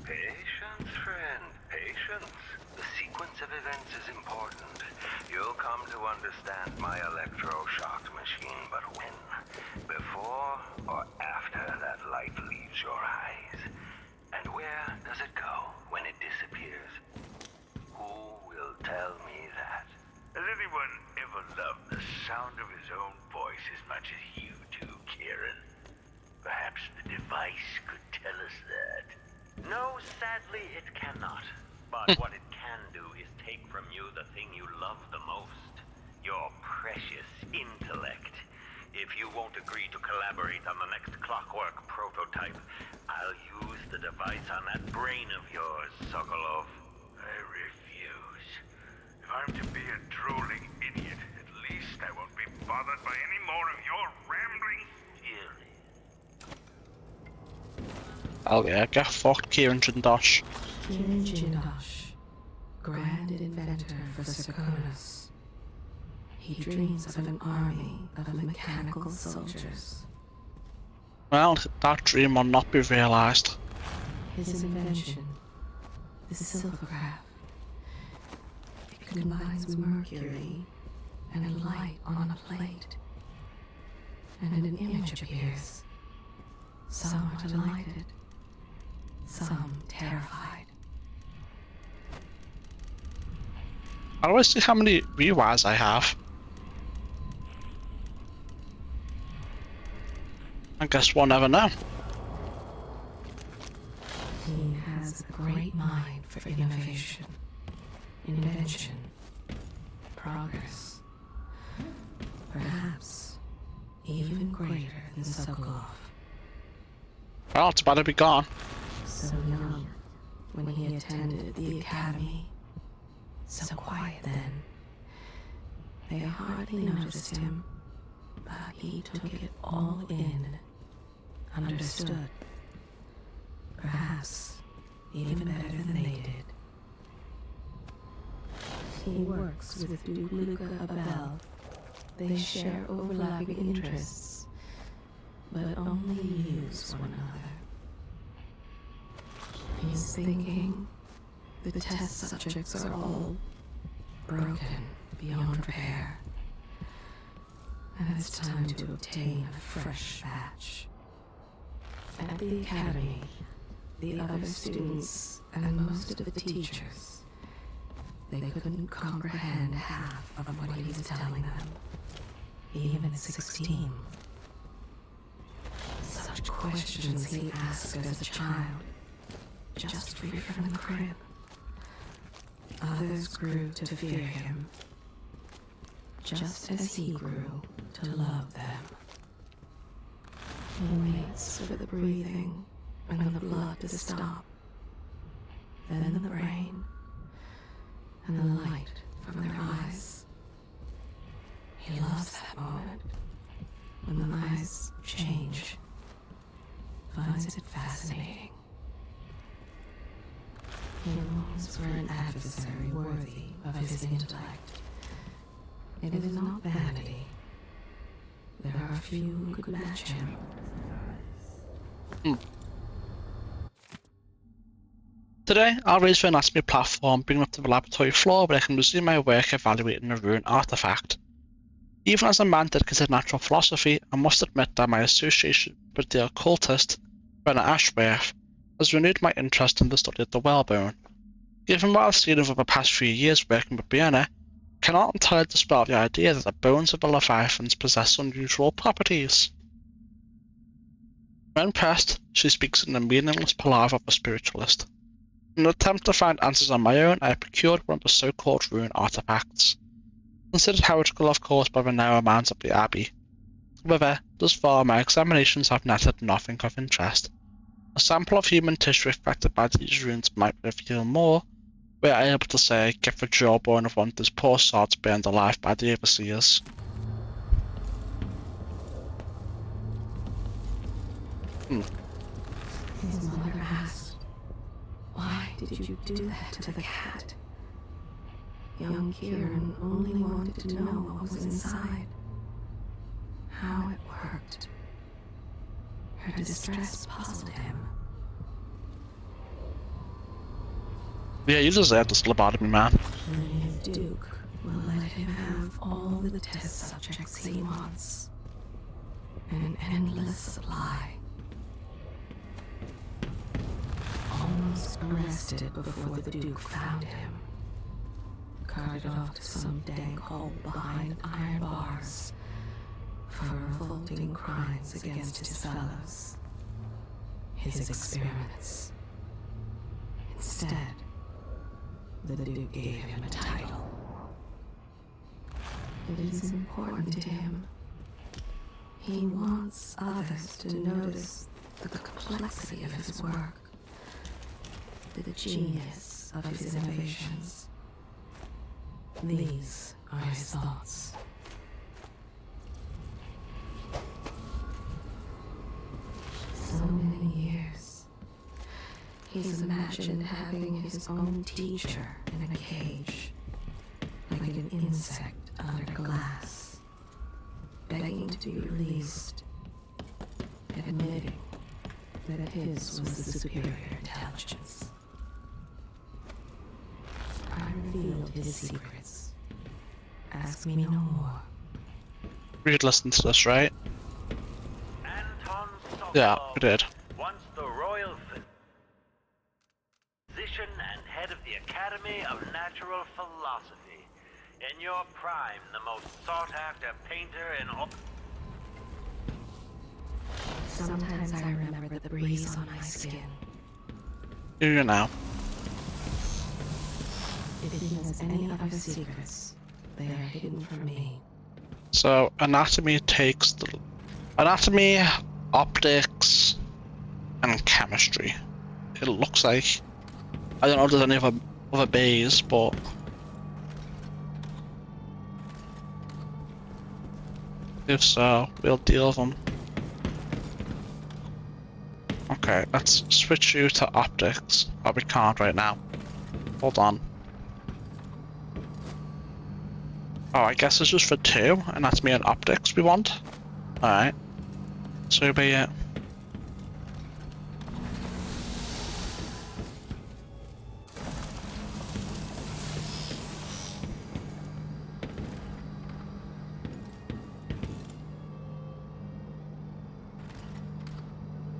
Patience, friend, patience. The sequence of events is important. You'll come to understand my electroshock machine, but when? Before or after that light leaves your eyes? And where does it go when it disappears? Who will tell me that? Has anyone ever loved the sound of his own voice as much as you do, Kieran? Perhaps the device could tell us that. No, sadly, it cannot. But what it can do is take from you the thing you love the most. Your precious intellect. If you won't agree to collaborate on the next Clockwork prototype, I'll use the device on that brain of yours, Sokolov. I refuse. If I'm to be a drooling idiot, at least I won't be bothered by any more of your rambling theories. Oh yeah, get fucked, Kieran Jindosh. Kieran Jindosh, grand inventor for Serkonos. He dreams of an army of mechanical soldiers. Well, that dream will not be realised. His invention, the Silvercraft. It combines mercury and a light on a plate. And an image appears. Some are delighted, some terrified. How do I see how many rewires I have? I guess we'll never know. He has a great mind for innovation, invention, progress. Perhaps even greater than Sokolov. Well, it's about to be gone. So young when he attended the academy. So quiet then. They hardly noticed him, but he took it all in. Understood. Perhaps even better than they did. He works with Duke Luca Abel. They share overlapping interests, but only use one another. He's thinking the test subjects are all broken beyond repair, and it's time to obtain a fresh batch. At the academy, the other students and most of the teachers, they couldn't comprehend half of what he was telling them, even at 16. Such questions he asked as a child, just free from the crib. Others grew to fear him, just as he grew to love them. He waits for the breathing and the blood to stop, then the brain and the light from their eyes. He loves that moment when the eyes change, finds it fascinating. He longs for an adversary worthy of his intellect. It is not vanity. There are few who could match him. Today, I'll raise the anatomy platform, bring it up to the laboratory floor where I can resume my work evaluating the ruined artifact. Even as a man dedicated to natural philosophy, I must admit that my association with the occultist, Brenna Ashworth, has renewed my interest in the study of the whalebone. Given what I've seen over the past few years working with Brianna, I cannot entirely dispel the idea that the bones of the leviathans possess unusual properties. When pressed, she speaks in the meaningless palaver of a spiritualist. In an attempt to find answers on my own, I procured one of the so-called ruined artifacts. Considered heretical, of course, by the narrow minds of the Abbey. However, thus far my examinations have netted nothing of interest. A sample of human tissue affected by these ruins might reveal more, we are able to say, get the jawbone of one of these poor sods burned alive by the overseers. His mother asked, "Why did you do that to the cat?" Young Kieran only wanted to know what was inside, how it worked. Her distress puzzled him. Yeah, you deserve this lobotomy, man. And his Duke will let him have all the test subjects he wants. An endless supply. Almost arrested before the Duke found him. Carted off to some dank hole behind iron bars for revolting crimes against his fellows. His experiments. Instead, the Duke gave him a title. It is important to him. He wants others to notice the complexity of his work, the genius of his innovations. These are his thoughts. So many years. He's imagined having his own teacher in a cage, like an insect under glass, begging to be released, admitting that his was the superior intelligence. I revealed his secrets. Ask me no more. We'd listen to this, right? Anton Sokolov, Yeah, we did. once the royal physician and head of the Academy of Natural Philosophy. In your prime, the most sought-after painter in all... Sometimes I remember the breeze on my skin. Do you now? If he has any other secrets, they are hidden from me. So, anatomy takes the... Anatomy, optics, and chemistry. It looks like... I don't know if there's any other bays, but... If so, we'll deal with them. Okay, let's switch you to optics. Oh, we can't right now. Hold on. Oh, I guess it's just for two, and that's me and optics we want. Alright. So be it.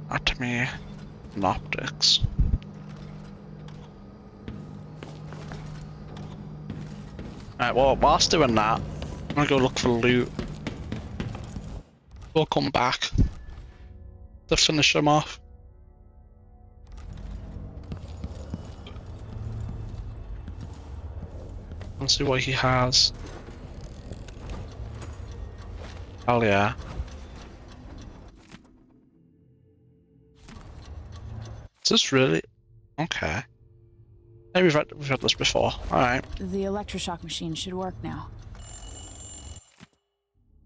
Anatomy and optics. Alright, well, whilst doing that, I'm gonna go look for loot. We'll come back to finish him off. Let's see what he has. Hell yeah. Is this really? Okay. Hey, we've had this before. Alright. The electroshock machine should work now.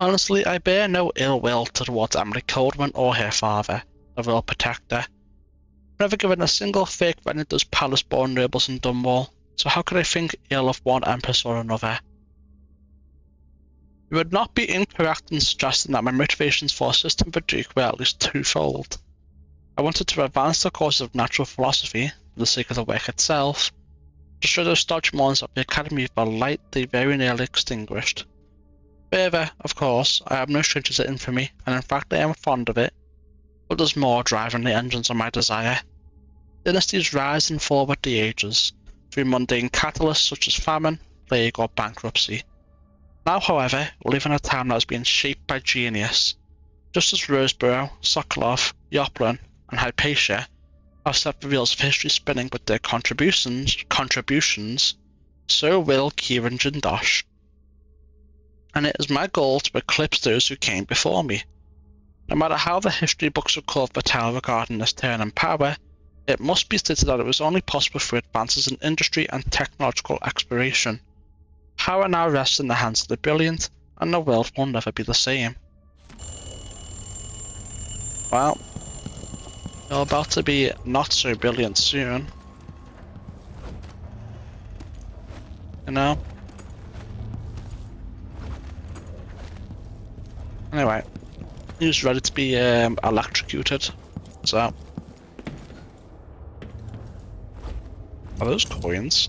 Honestly, I bear no ill will towards Emily Coldman or her father, the royal protector. Never given a single fake Renators palace-born nobles in Dunwall, so how could I think ill of one empress or another? You would not be incorrect in suggesting that my motivations for assisting the Duke were at least twofold. I wanted to advance the courses of natural philosophy, for the sake of the work itself, to show those stodgy morons of the Academy the light they very nearly extinguished. Further, of course, I am no stranger to infamy, and in fact I am fond of it, but there's more driving the engines of my desire. Dynasties rise and fall with the ages, through mundane catalysts such as famine, plague, or bankruptcy. Now, however, we live in a time that is being shaped by genius. Just as Roseborough, Sokolov, Yoplin, and Hypatia have set the wheels of history spinning with their contributions, so will Kieran Jindosh. And it is my goal to eclipse those who came before me. No matter how the history books record the tale regarding this turn in power, It must be stated that it was only possible through advances in industry and technological exploration. Power now rests in the hands of the brilliant, and the world will never be the same. Well, you're about to be not so brilliant soon. You know? Anyway, he's ready to be electrocuted. So, are those coins?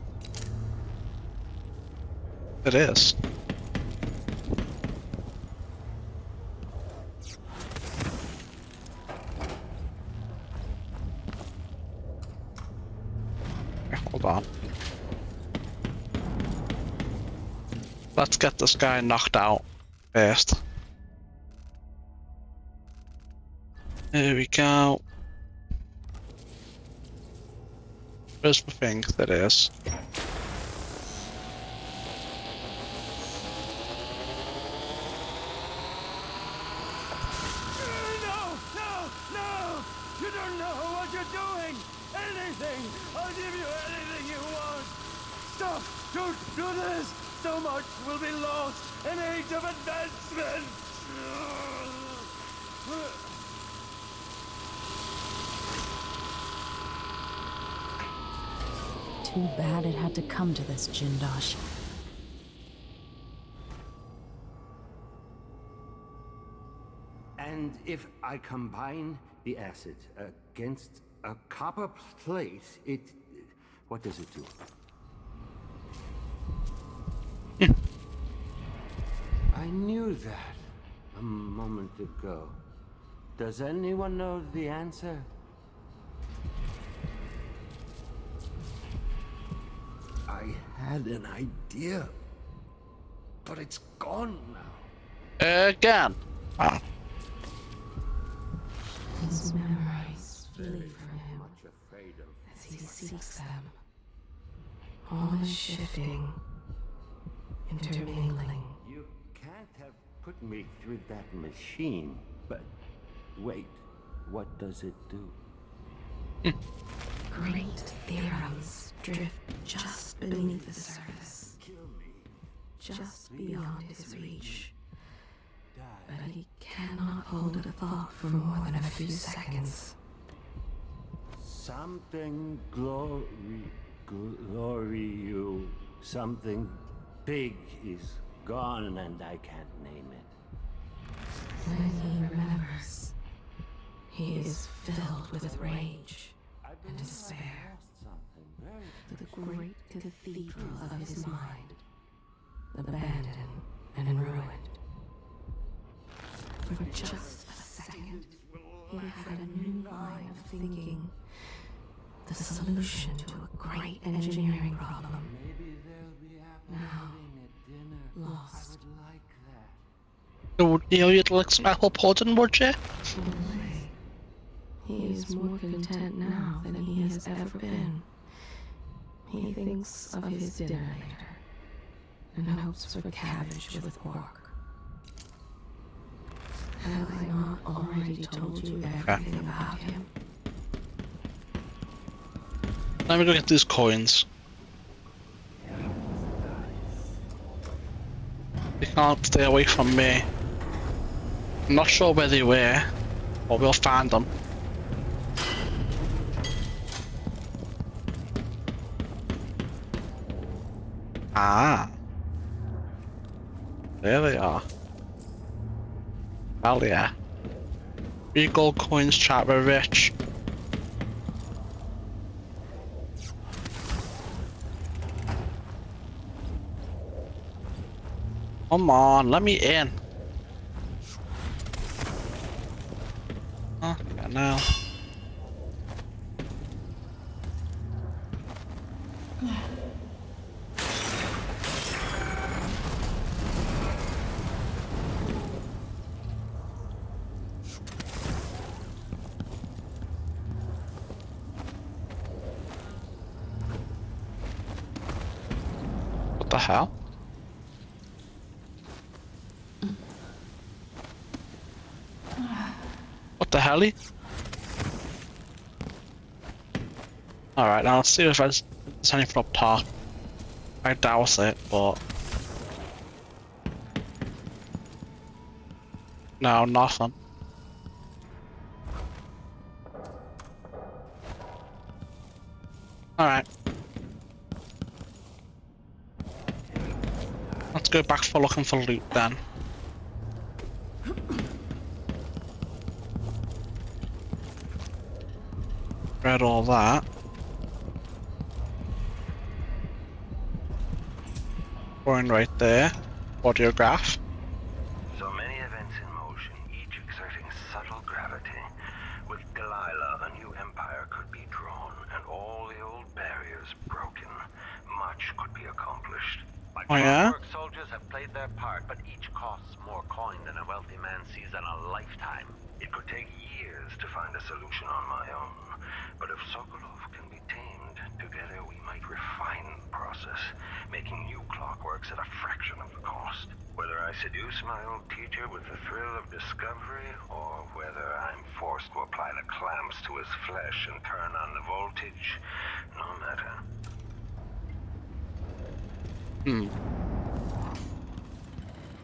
It is. Okay, hold on. Let's get this guy knocked out first. There we go. Where's the thing? That is. No! You don't know what you're doing! Anything! I'll give you anything you want! Stop! Don't do this! So much will be lost! An age of advancement! Too bad it had to come to this, Jindosh. And if I combine the acid against a copper plate, what does it do? I knew that a moment ago. Does anyone know the answer? I had an idea, but it's gone now. Again. Ah. His memories flee from him as he seeks them. All is shifting, intermingling. You can't have put me through that machine, but wait, what does it do? Great theorems drift just beneath the surface, just beyond his reach. But he cannot hold a thought for more than a few seconds. Something something big is gone and I can't name it. When he remembers, he is filled with rage and despair. The great cathedral of his mind, abandoned and ruined. For just a second, he had a new line of thinking, the solution to a great engineering problem. Now, lost. You'd like some apple pudding, would you? He is more content now than he has ever been. He thinks of his dinner later, and hopes for cabbage with pork. Have I not already told you everything about him? Let me go get these coins. You can't stay away from me. I'm not sure where they were, but we'll find them. Ah. There they are. Hell yeah. 3 gold coins, chat, we're rich. Come on, let me in. Okay, now. What the hell? What the hell? Alright, now let's see if there's anything up top. I doubt it, but... No, nothing. Alright. Let's go back for looking for loot then. Read all that. Going right there. Audiograph. So many events in motion, each exerting subtle gravity. With Delilah, a new empire could be drawn, and all the old barriers broken. Much could be accomplished. Oh yeah? Clockwork soldiers have played their part, but each costs more coin than a wealthy man sees in a lifetime. It could take years to find a solution on my own. But if Sokolov can be tamed, together we might refine the process, making new clockworks at a fraction of the cost. Whether I seduce my old teacher with the thrill of discovery, or whether I'm forced to apply the clamps to his flesh and turn on the voltage, no matter.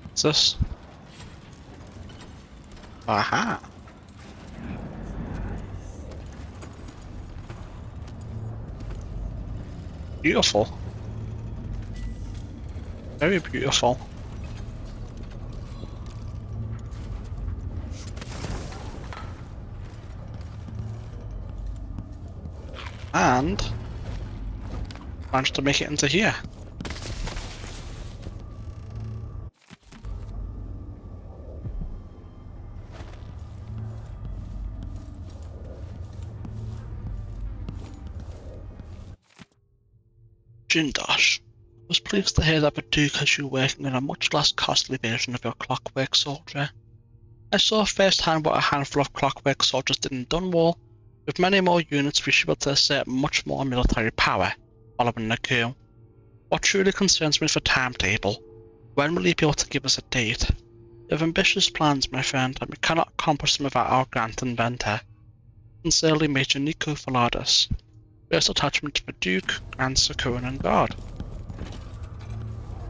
What's this? Aha! Beautiful. Very beautiful. And managed to make it into here. Jindosh, I was pleased to hear that the Duke has you working on a much less costly version of your Clockwork soldier. I saw firsthand what a handful of Clockwork soldiers did in Dunwall. With many more units, we should be able to assert much more military power following the coup. What truly concerns me is the timetable. When will you be able to give us a date? You have ambitious plans, my friend, and we cannot accomplish them without our grand inventor. Sincerely, Major Nico Valadas. First attachment to the Duke, and Sakuran and God.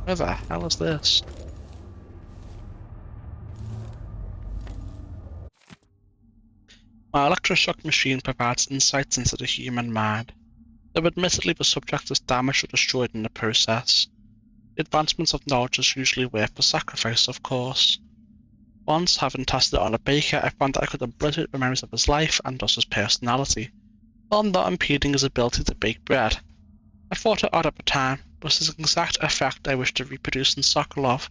Where the hell is this? My electroshock machine provides insights into the human mind, though admittedly the subject is damaged or destroyed in the process. The advancement of knowledge is usually worth the sacrifice, of course. Once, having tested it on a baker, I found that I could obliterate the memories of his life and thus his personality, while not impeding his ability to bake bread. I thought it odd at the time, but it's the exact effect I wish to reproduce in Sokolov.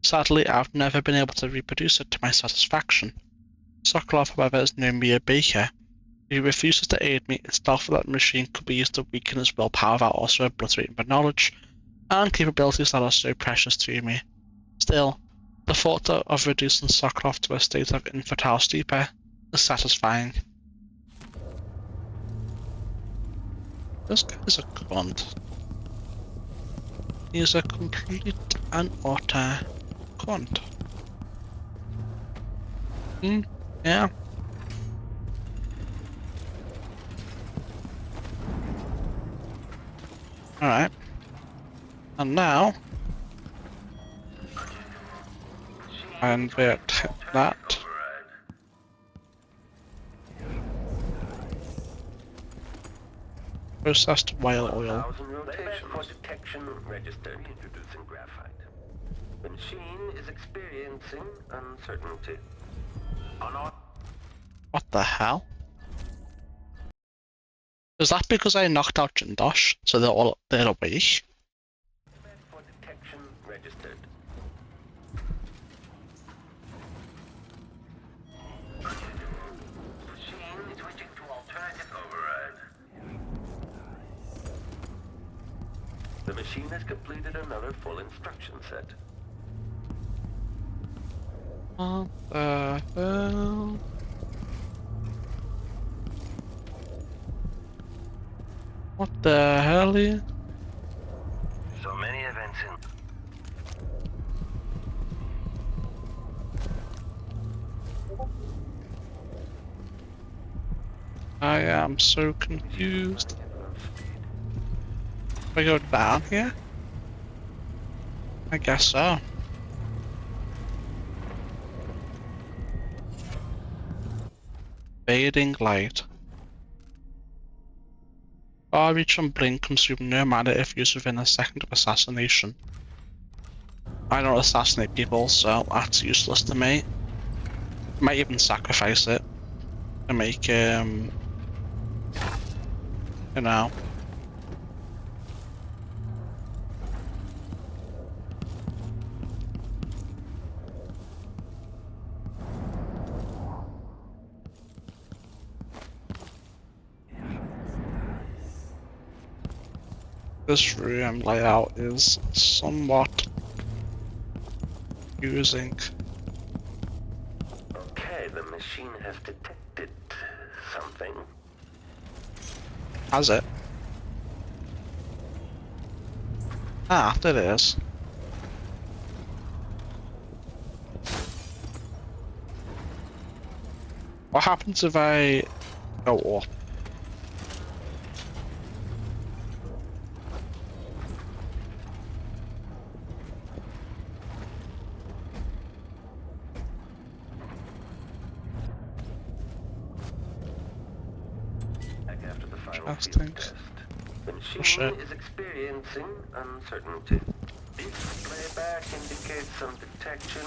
Sadly, I've never been able to reproduce it to my satisfaction. Sokolov, however, is no mere baker. If he refuses to aid me, it's doubtful that the machine could be used to weaken his willpower while also obliterating the knowledge and capabilities that are so precious to me. Still, the thought of reducing Sokolov to a state of infantile stupor is satisfying. This guy is a cunt. He is a complete and utter cunt. Yeah. Alright. And now I invert that. Processed whale oil. 1,000 rotation for detection registered. Introducing graphite. The machine is experiencing uncertainty. What the hell? Is that because I knocked out Jindosh, so they're awake? For detection registered. Machine is switching to alternative override. The machine has completed another full instruction set. What the hell? What the hell is? So many events in... I am so confused. Do I go down here? I guess so. Fading light. Bar reach and blink consume no mana if used within a second of assassination. I don't assassinate people, so that's useless to me. Might even sacrifice it to make, you know. This room layout is somewhat confusing. Okay, the machine has detected something. Has it? Ah, there it is. What happens if I go up? After the final Interesting. field test, the machine Oh, shit. is experiencing uncertainty. Its playback indicates some detection.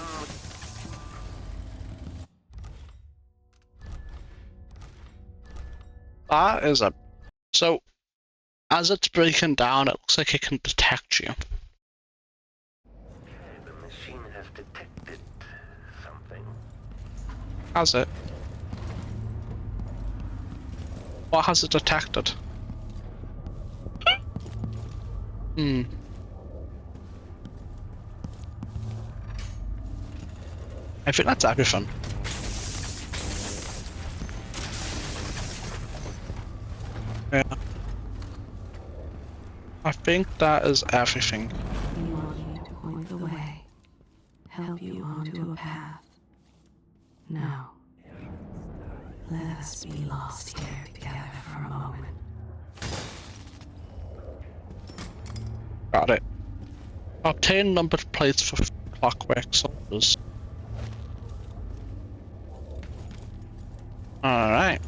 That is a... So, as it's breaking down, it looks like it can detect you. Okay, the machine has detected something. Has it? What has it detected? Hmm. I think that's everything. Yeah. I think that is everything. We want you to point the way, help you onto a path. Now, let us be lost here together for a moment. Got it. Obtain numbered plates for Clockwork soldiers. Alright.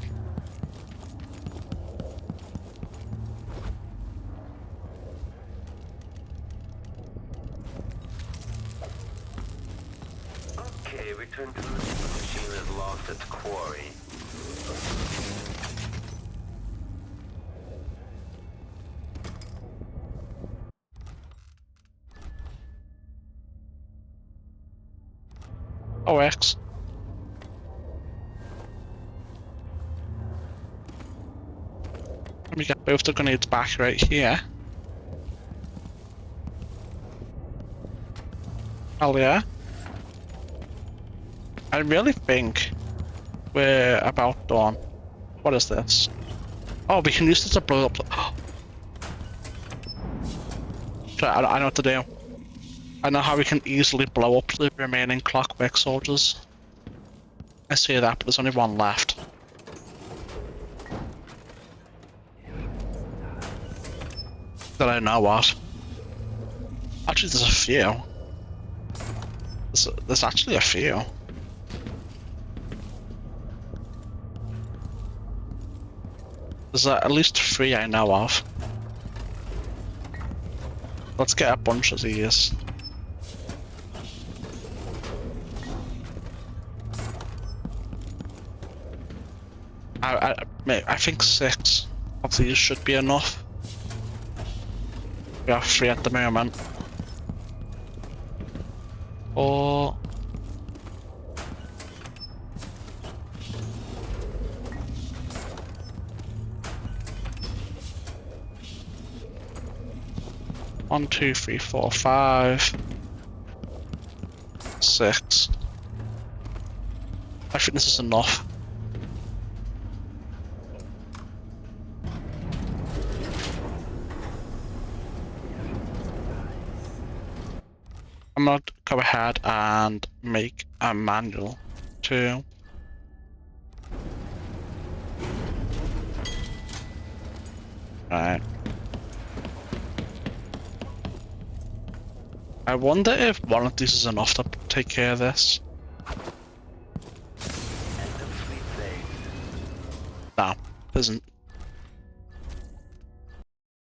Okay, return to the machine has lost its quarry. OX. Let me get both the grenades back right here. Hell yeah. I really think we're about done. What is this? Oh, we can use this to blow up. I know what to do. I know how we can easily blow up the remaining Clockwork soldiers. I see that, but there's only one left. That I know what. Actually, there's a few. There's actually a few. There's at least 3 I know of. Let's get a bunch of these. I think 6 of these should be enough. We have 3 at the moment. Or... One, 2, 3, 4, 5, 6. I think this is enough. I'm gonna go ahead and make a manual too. Right. I wonder if one of these is enough to take care of this. No, it isn't.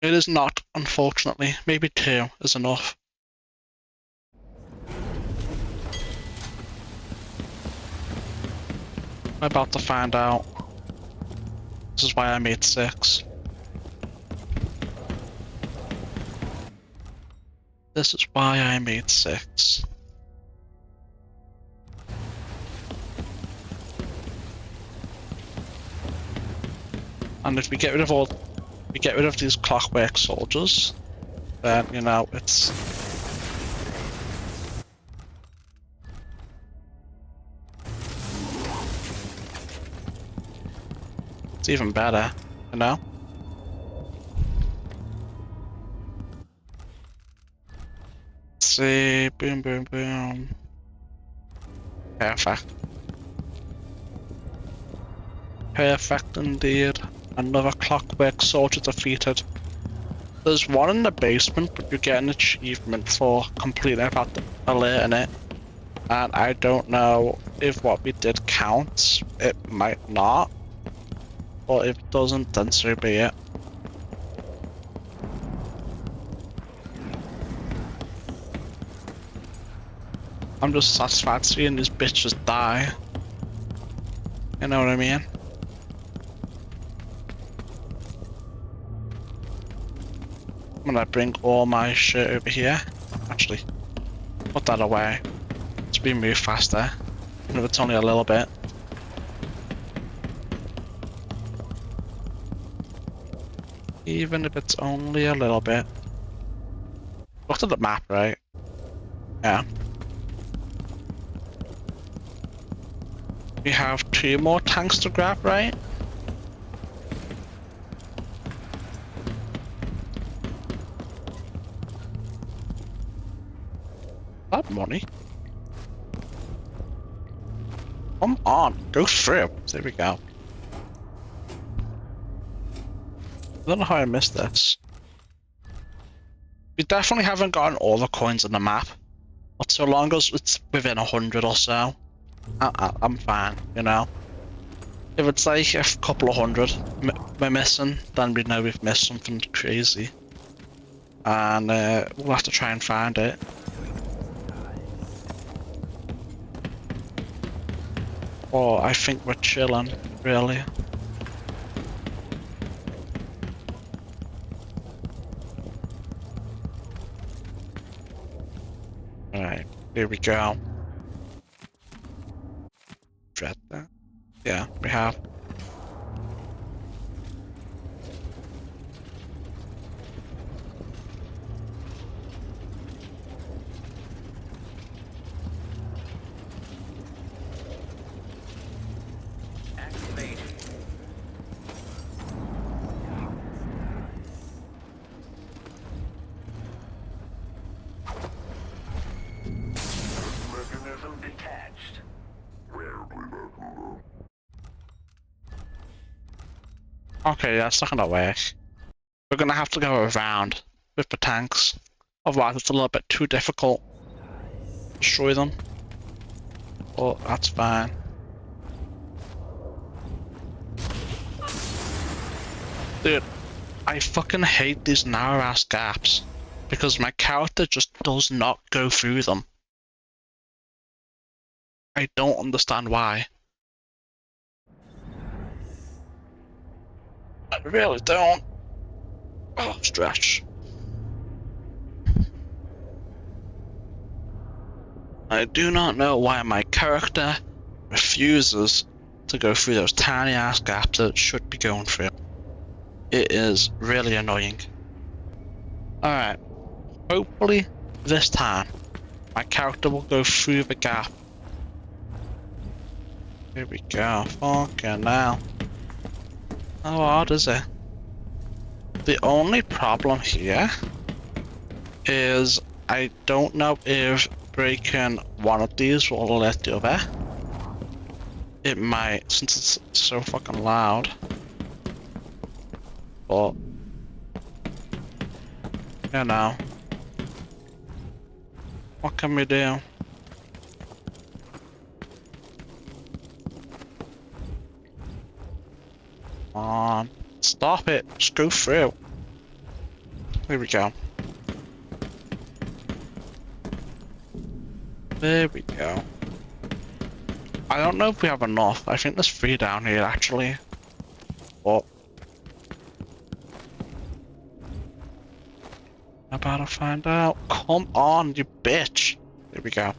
It is not, unfortunately. Maybe 2 is enough. I'm about to find out. This is why I made 6. This is why I made 6. And if we get rid of these Clockwork soldiers, then you know it's even better, you know? Let's see, boom, boom, boom. Perfect. Perfect indeed. Another Clockwork soldier defeated. There's one in the basement, but you get an achievement for completing about alerting it. And I don't know if what we did counts. It might not. But if it doesn't, then so be it. I'm just satisfied seeing these bitches die. You know what I mean? I'm gonna bring all my shit over here. Actually, put that away. Let's be move faster. Even if it's only a little bit. Even if it's only a little bit. Look at the map, right? Yeah. We have 2 more tanks to grab, right? That money. Come on, go through. There we go. I don't know how I missed this. We definitely haven't gotten all the coins on the map, but so long as it's within 100 or so, I'm fine, you know? If it's like a couple of hundred we're missing, then we know we've missed something crazy. And we'll have to try and find it. Oh, I think we're chilling, really. Alright, here we go. Dread that. Yeah, we have. Mechanism detached. Okay, that's not gonna work. We're gonna have to go around with the tanks. Otherwise it's a little bit too difficult to destroy them. But that's fine. Dude, I fucking hate these narrow ass gaps because my character just does not go through them. I don't understand why. I really don't. Oh, stretch. I do not know why my character refuses to go through those tiny ass gaps that it should be going through. It is really annoying. Alright. Hopefully this time my character will go through the gap. Here we go. Fucking now. How hard is it? The only problem here is I don't know if breaking one of these will let the other. It might, since it's so fucking loud. But You know. What can we do? Come on. Stop it. Just go through. There we go. There we go. I don't know if we have enough. I think there's 3 down here actually. But I'm about to find out. Come on, you bitch. There we go.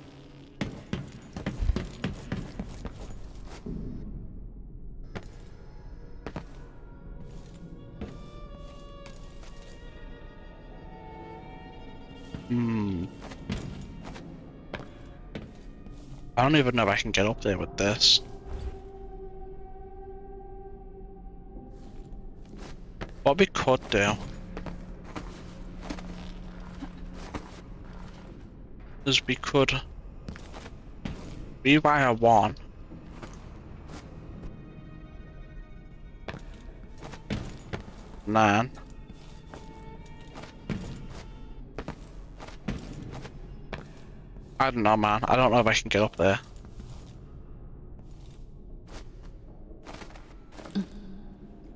I don't even know if I can get up there with this. What we could do is we could rewire 1. And then I don't know, man. I don't know if I can get up there.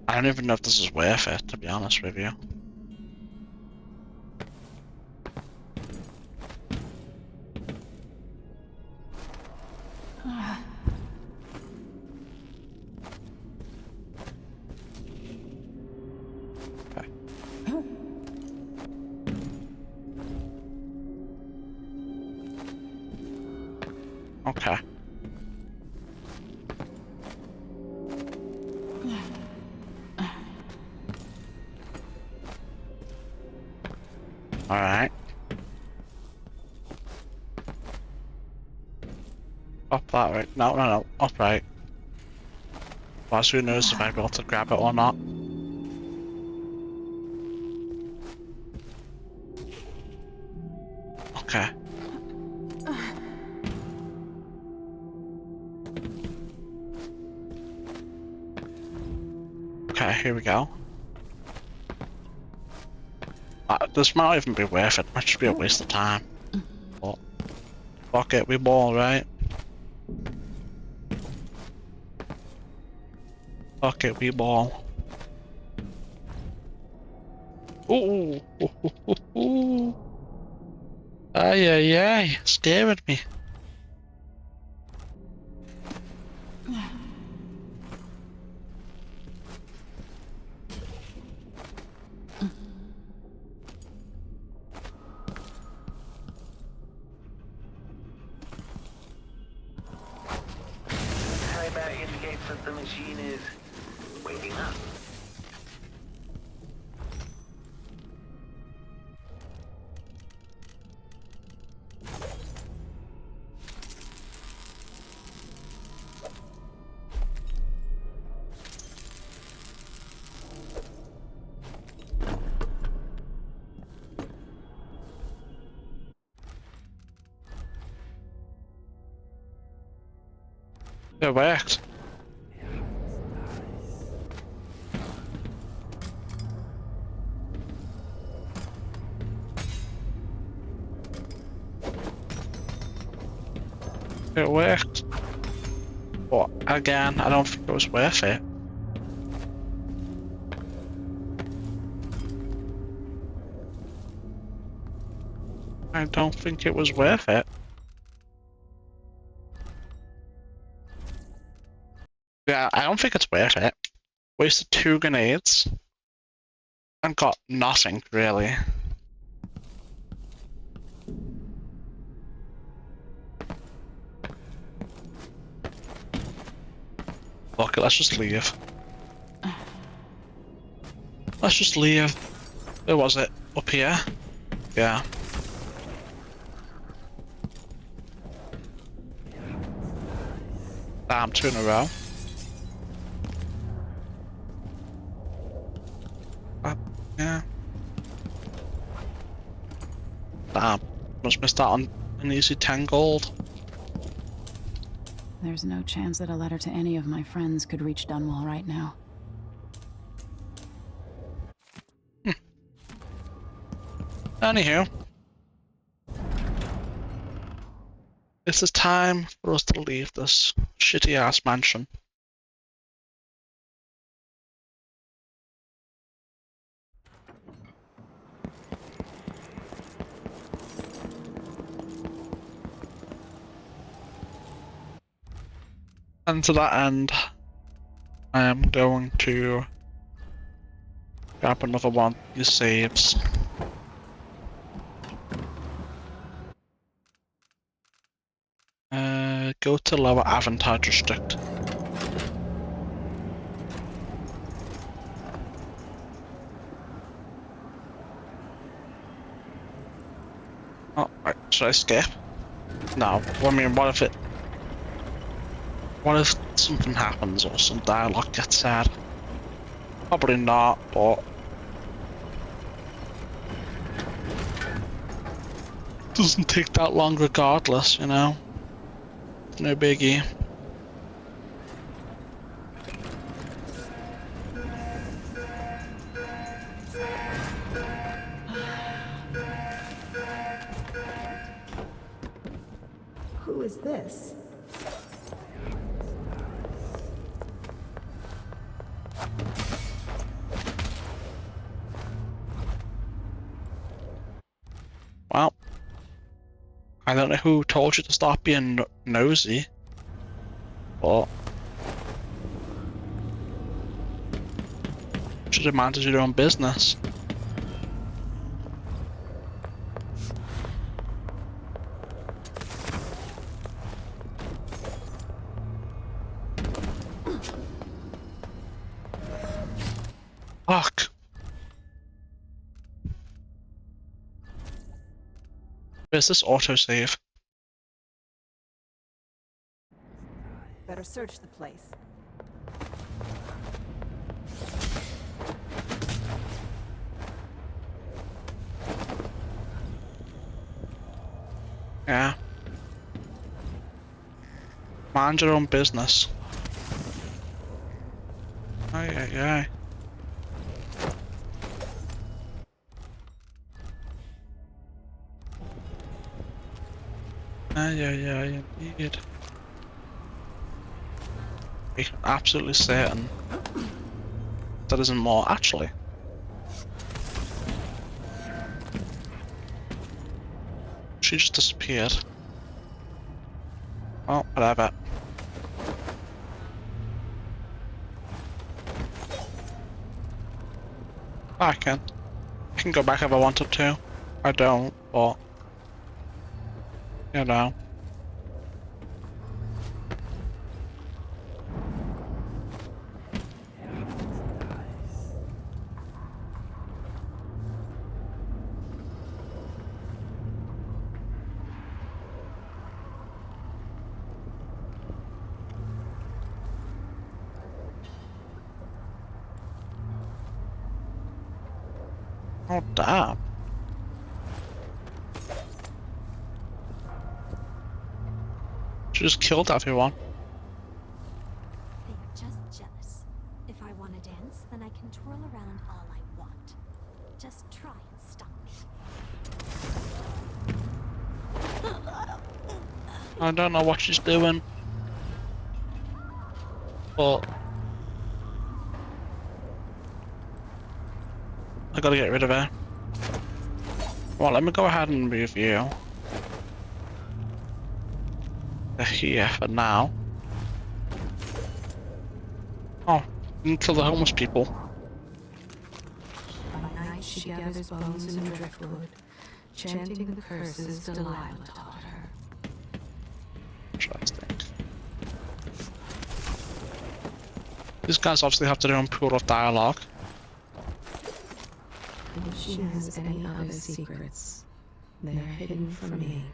I don't even know if this is worth it, to be honest with you. Okay. Alright. Up that way. No. Up right. Plus, who knows if I'll be able to grab it or not. Okay. Okay, here we go. This might not even be worth it. Might just be a waste of time. But fuck it, we ball, right? Fuck it, we ball. Ooh, ay, scaring me. Timer indicates that the machine is waking up. It worked. It worked. But again, I don't think it was worth it. I don't think it was worth it. Yeah, I don't think it's worth it. Wasted 2 grenades and got nothing, really. Fuck it, let's just leave. Let's just leave. Where was it? Up here? Yeah. Damn, 2 in a row. Yeah. Damn. Must miss that on an easy 10 gold. There's no chance that a letter to any of my friends could reach Dunwall right now. Anywho, this is time for us to leave this shitty ass mansion. And to that end, I am going to grab another one of these saves. Go to lower Avantage District. Oh, right. Should I skip? No. I mean, what if something happens or some dialogue gets said? Probably not, but it doesn't take that long regardless, you know? No biggie. Who is this? Well, I don't know who told you to stop being nosy, but you should have minded your own business. Fuck. Where's this autosave? Better search the place. Yeah. Mind your own business. Aye, aye, aye. Aye, aye, aye, indeed. I'm absolutely certain that isn't more, actually. She just disappeared. Oh, whatever. I can go back if I wanted to. I don't, but you know. Oh, damn. She just killed everyone. They are just jealous. If I want to dance, then I can twirl around all I want. Just try and stop me. I don't know what she's doing. But I gotta get rid of her. Well, let me go ahead and review. They're here for now. Oh, didn't kill the homeless people. By night she gathers bones in driftwood, chanting the curses Delilah taught her. Interesting. These guys obviously have their own pool of dialogue. If she has any other secrets, they're hidden from me.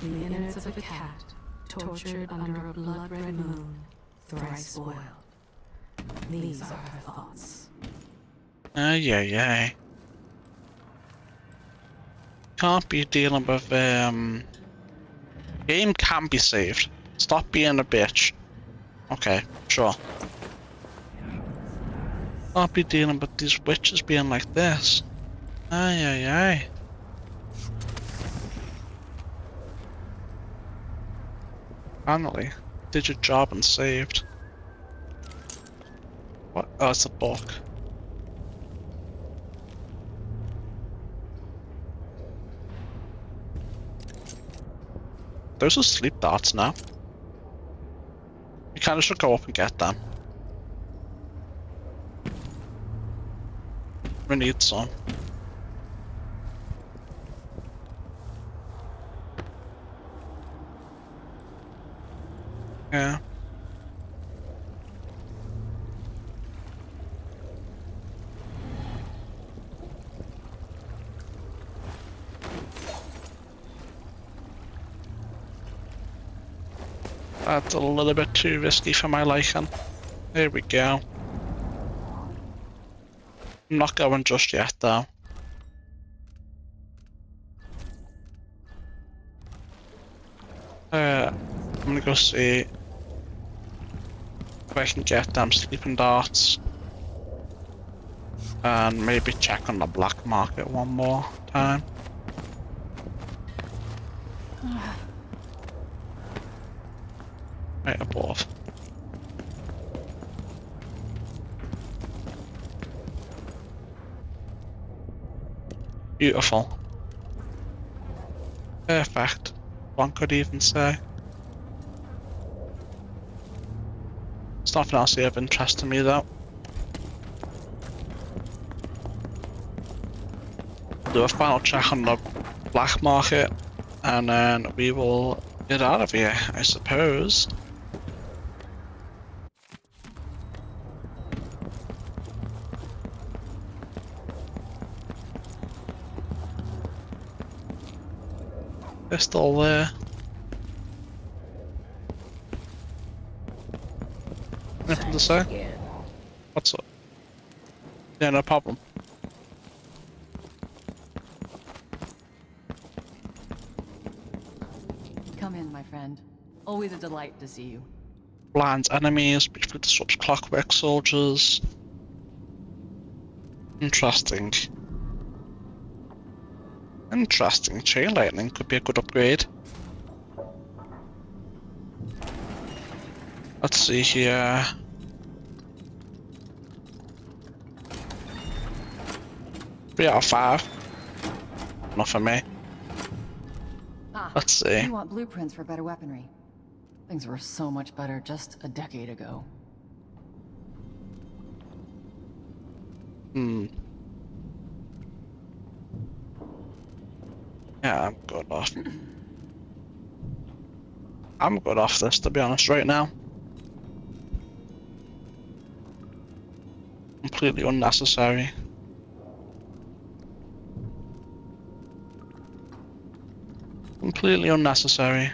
The innards of a cat, tortured under a blood-red moon, thrice boiled. These are her thoughts. Yeah. Can't be dealing with, game can be saved. Stop being a bitch. Okay, sure. Can't be dealing with these witches being like this. Aye, aye, aye. Finally, did your job and saved. What? Oh, it's a book. Those are sleep darts now. You kinda should go up and get them. We need some. Yeah. That's a little bit too risky for my liking. There we go. I'm not going just yet though. I'm gonna go see if I can get them sleeping darts. And maybe check on the black market one more time. Right above. Beautiful. Perfect. One could even say. There's nothing else here of interest to me though. Do a final check on the black market and then we will get out of here, I suppose. They're still there. Nothing to say? What's up? Yeah, no problem. Come in, my friend. Always a delight to see you. Blinds enemies, briefly disrupts Clockwork soldiers. Interesting. Interesting. Chain lightning could be a good upgrade. Let's see here. Three out of 5. Not for me. Let's see. You want blueprints for better weaponry. Things were so much better just a decade ago. Yeah, I'm good off. I'm good off this, to be honest, right now. Completely unnecessary. Completely unnecessary.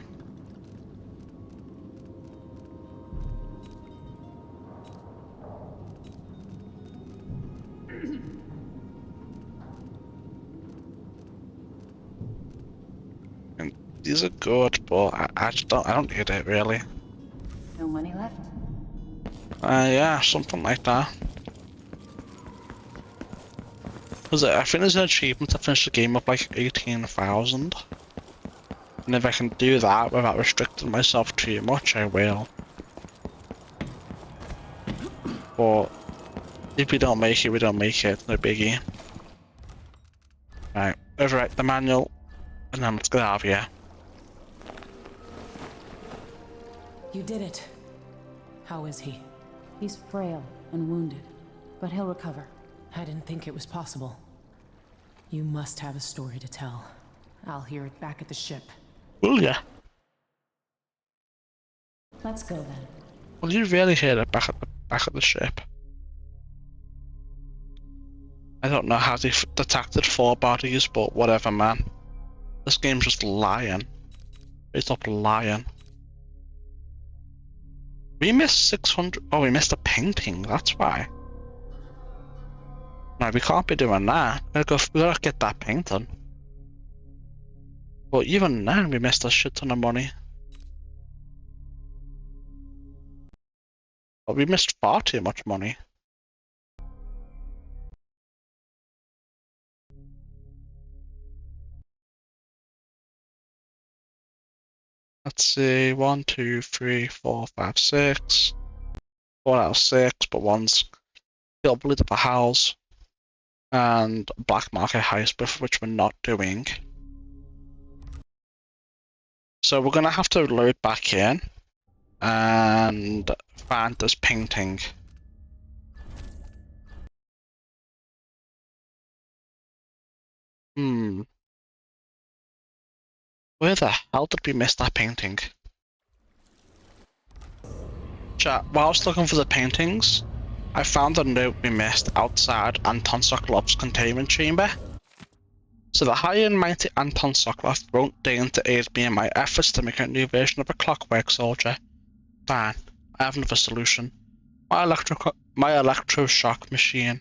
And these are good, but I just don't. I don't need it really. No money left? Yeah, something like that. I think there's an achievement to finish the game up like 18,000. And if I can do that without restricting myself too much, I will. But if we don't make it, we don't make it. No biggie. Right, overwrite the manual, and then let's get out of here. You did it. How is he? He's frail and wounded, but he'll recover. I didn't think it was possible. You must have a story to tell. I'll hear it back at the ship. Will ya? Let's go then. Will you really hear it back at the ship? I don't know how they detected 4 bodies, but whatever, man. This game's just lying. It's up lying. We missed 600. Oh, we missed a painting. That's why. No, we can't be doing that. We gotta get that painting. But even then, we missed a shit ton of money. But we missed far too much money. Let's see, 1, 2, 3, 4, 5, 6. 4 out of 6, but one's still bleed up a house. And black market heist, both of which we're not doing. So we're gonna have to load back in and find this painting. Where the hell did we miss that painting? Chat, while I was looking for the paintings, I found a note we missed outside Anton Sokolov's containment chamber. So the high and mighty Anton Sokolov won't deign to aid me in my efforts to make a new version of a Clockwork soldier. Fine, I have another solution. My electroshock machine.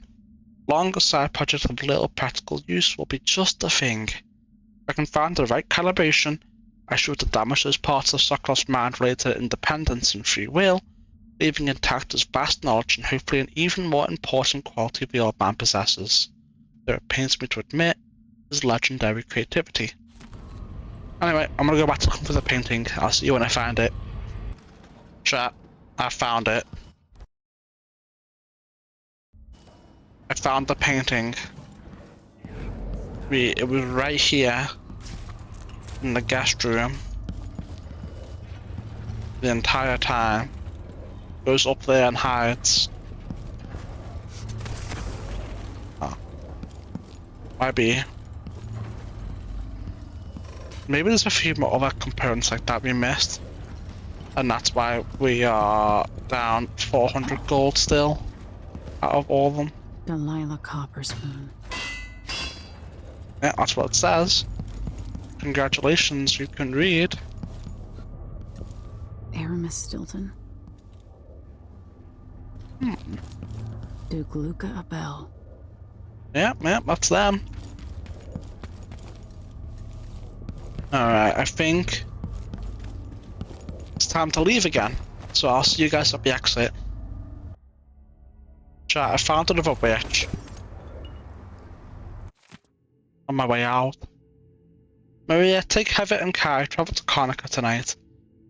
Long side project of little practical use will be just the thing. If I can find the right calibration, I shoot to damage those parts of Sokolov's mind related to independence and free will, leaving intact his vast knowledge and hopefully an even more important quality the old man possesses. Though it pains me to admit, his legendary creativity. Anyway, I'm gonna go back to looking for the painting. I'll see you when I find it. Chat, I found it. I found the painting. It was right here in the guest room the entire time. Goes up there and hides. Oh. Maybe there's a few more other components like that we missed, and that's why we are down 400 gold still out of all of them. Delilah Copperspoon. Yeah, that's what it says. Congratulations, you can read. Aramis Stilton. Duke Luca Abel. Yeah, that's them. Alright, I think it's time to leave again. So I'll see you guys at the exit. Chat, I found another witch. On my way out. Maria, take Heather and Kai, travel to Karnaca tonight.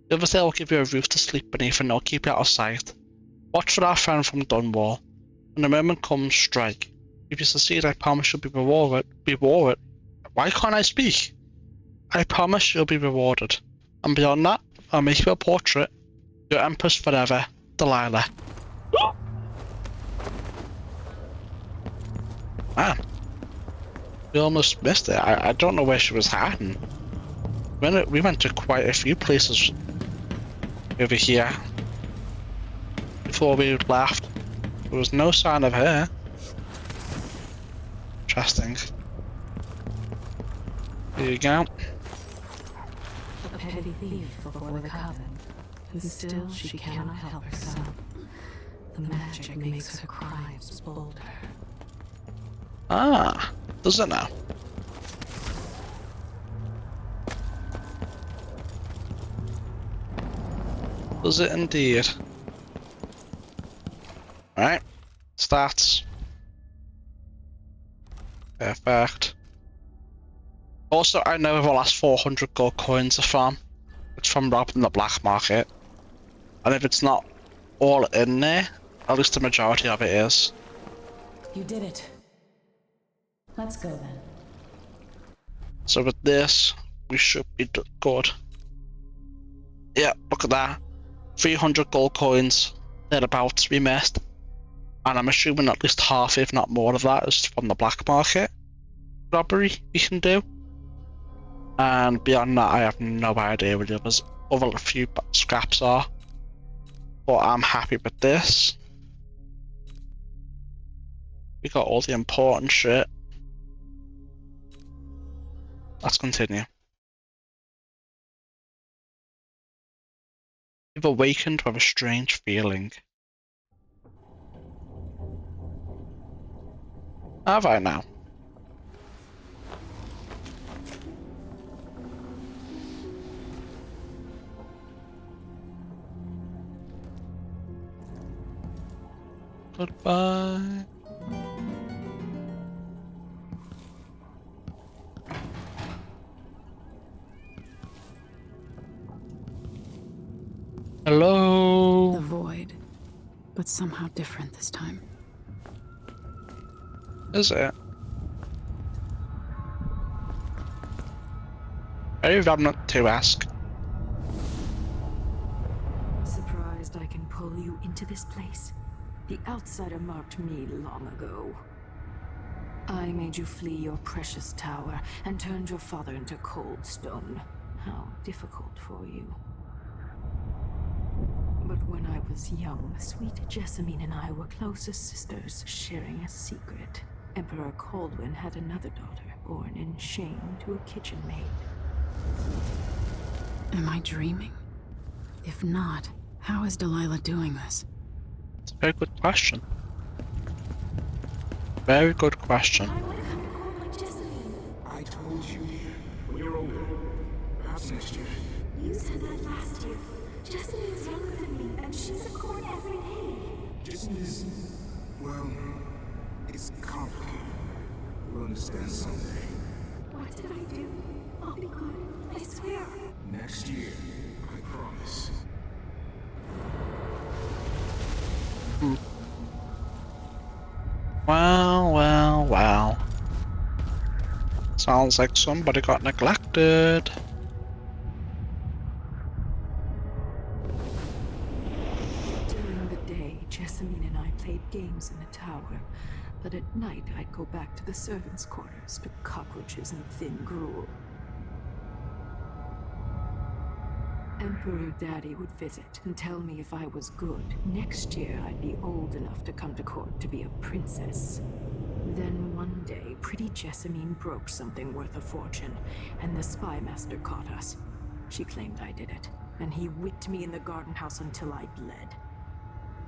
The others there will give you a roof to sleep beneath and they'll keep you out of sight. Watch for our friend from Dunwall. When the moment comes, strike. If you succeed, I promise you'll be rewarded. Why can't I speak? I promise you'll be rewarded. And beyond that, I'll make you a portrait. Your Empress forever, Delilah. Man. We almost missed it. I don't know where she was hiding. We went to quite a few places over here before we left. There was no sign of her. Interesting. Here you go. A petty thief before the coven, and still she cannot help herself. The magic makes her crimes bolder. Ah, does it now? Does it indeed? Alright, stats. Perfect. Also, I know where the last 400 gold coins are from. It's from robbing the black market. And if it's not all in there, at least the majority of it is. You did it. Let's go then. So with this, we should be good. Yeah, look at that. 300 gold coins, thereabouts we missed. And I'm assuming at least half, if not more of that, is from the black market robbery we can do. And beyond that, I have no idea where the other few scraps are. But I'm happy with this. We got all the important shit. Let's continue. We've awakened with a strange feeling. Have I now? Goodbye. Hello? The void, but somehow different this time. Is it? Very remnant to ask. Surprised I can pull you into this place? The outsider marked me long ago. I made you flee your precious tower and turned your father into cold stone. How difficult for you. But when I was young, sweet Jessamine and I were close as sisters, sharing a secret. Emperor Kaldwin had another daughter, born in shame to a kitchen maid. Am I dreaming? If not, how is Delilah doing this? It's a very good question. Very good question. I told you when you're older. Perhaps next year. You said that last year. Jessamine is younger than me, and she's at court every day. Jason is, well, it's complicated. You'll understand someday. What did I do? I'll be good. I swear. Next year, I promise. Wow. Sounds like somebody got neglected. During the day, Jessamine and I played games in the tower. But at night, I'd go back to the servants' quarters to cockroaches and thin gruel. Emperor Daddy would visit and tell me if I was good. Next year, I'd be old enough to come to court to be a princess. Then one day, pretty Jessamine broke something worth a fortune, and the spy master caught us. She claimed I did it, and he whipped me in the garden house until I bled.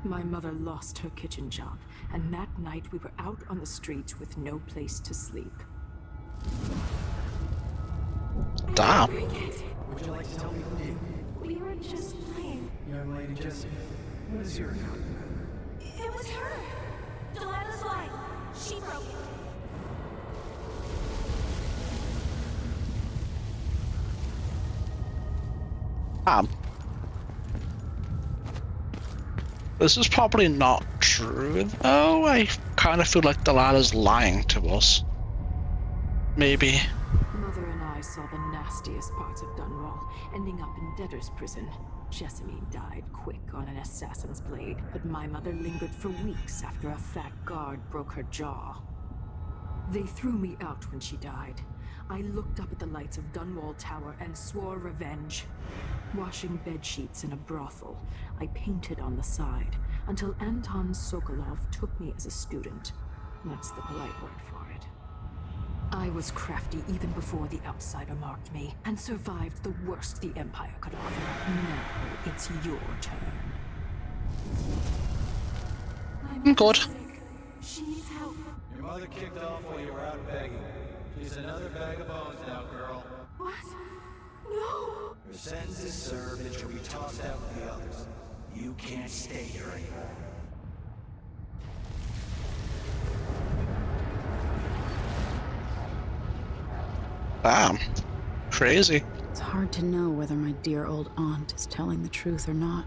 My mother lost her kitchen job, and that night we were out on the streets with no place to sleep. Damn. Would you like to tell me who did? We were just playing. Young lady Jessie, what is your account? It was her. Delilah's line. She broke it. This is probably not true, though. I kind of feel like Delilah's lying to us. Maybe. Mother and I saw the nastiest parts of Dunwall, ending up in debtor's prison. Jessamine died quick on an assassin's blade, but my mother lingered for weeks after a fat guard broke her jaw. They threw me out when she died. I looked up at the lights of Dunwall Tower and swore revenge. Washing bedsheets in a brothel, I painted on the side, until Anton Sokolov took me as a student. That's the polite word for it. I was crafty even before the outsider marked me, and survived the worst the Empire could offer. Now it's your turn. I'm good. She needs help. Your mother kicked off while you were out begging. She's another bag of bones now, girl. What? No! Your sentence is served and she'll be tossed out with the others. You can't stay here anymore. Damn. Crazy. It's hard to know whether my dear old aunt is telling the truth or not.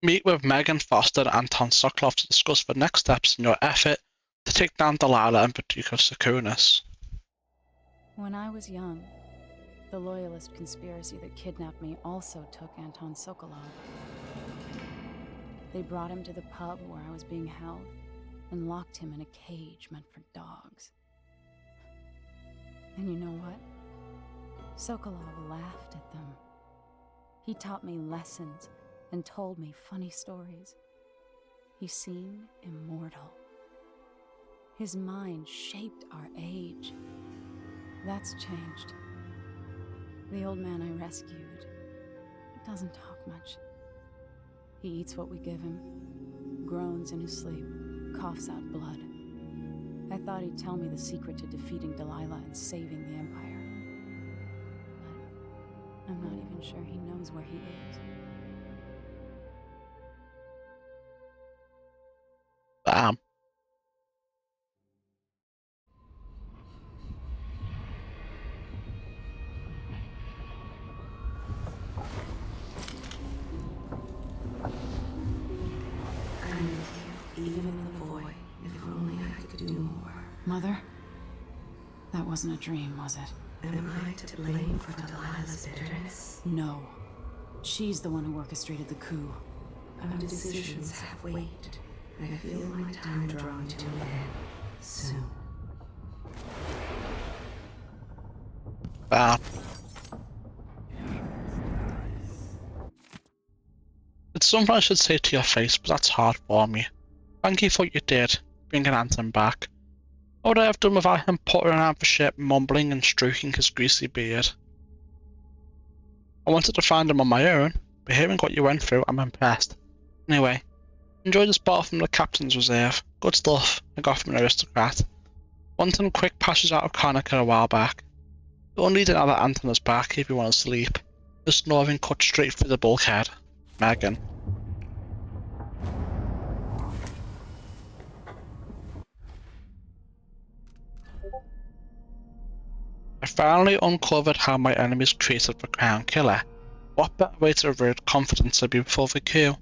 Meet with Megan Foster and Anton Sokolov to discuss the next steps in your effort to take down Delilah and Paducah Sakunis. When I was young, the loyalist conspiracy that kidnapped me also took Anton Sokolov. They brought him to the pub where I was being held and locked him in a cage meant for dogs. And you know what? Sokolov laughed at them. He taught me lessons and told me funny stories. He seemed immortal. His mind shaped our age. That's changed. The old man I rescued doesn't talk much. He eats what we give him, groans in his sleep, coughs out blood. I thought he'd tell me the secret to defeating Delilah and saving the Empire. But I'm not even sure he knows where he is. Damn. Mother? That wasn't a dream, was it? Am I to blame for Delilah's bitterness? No. She's the one who orchestrated the coup. Our decisions have weight. I feel my time drawing to an end soon. It's something I should say to your face, but that's hard for me. Thank you for what you did, bringing Anton back. What would I have done without him puttering out the ship, mumbling and stroking his greasy beard? I wanted to find him on my own, but hearing what you went through, I'm impressed. Anyway, enjoy this bottle from the Captain's Reserve. Good stuff, I got from an aristocrat. Wanted quick passes out of Karnak a while back. Don't need another Anton is back if you want to sleep. The snoring cut straight through the bulkhead. Megan. I finally uncovered how my enemies created the Crown Killer. What better way to erode confidence than before the coup? If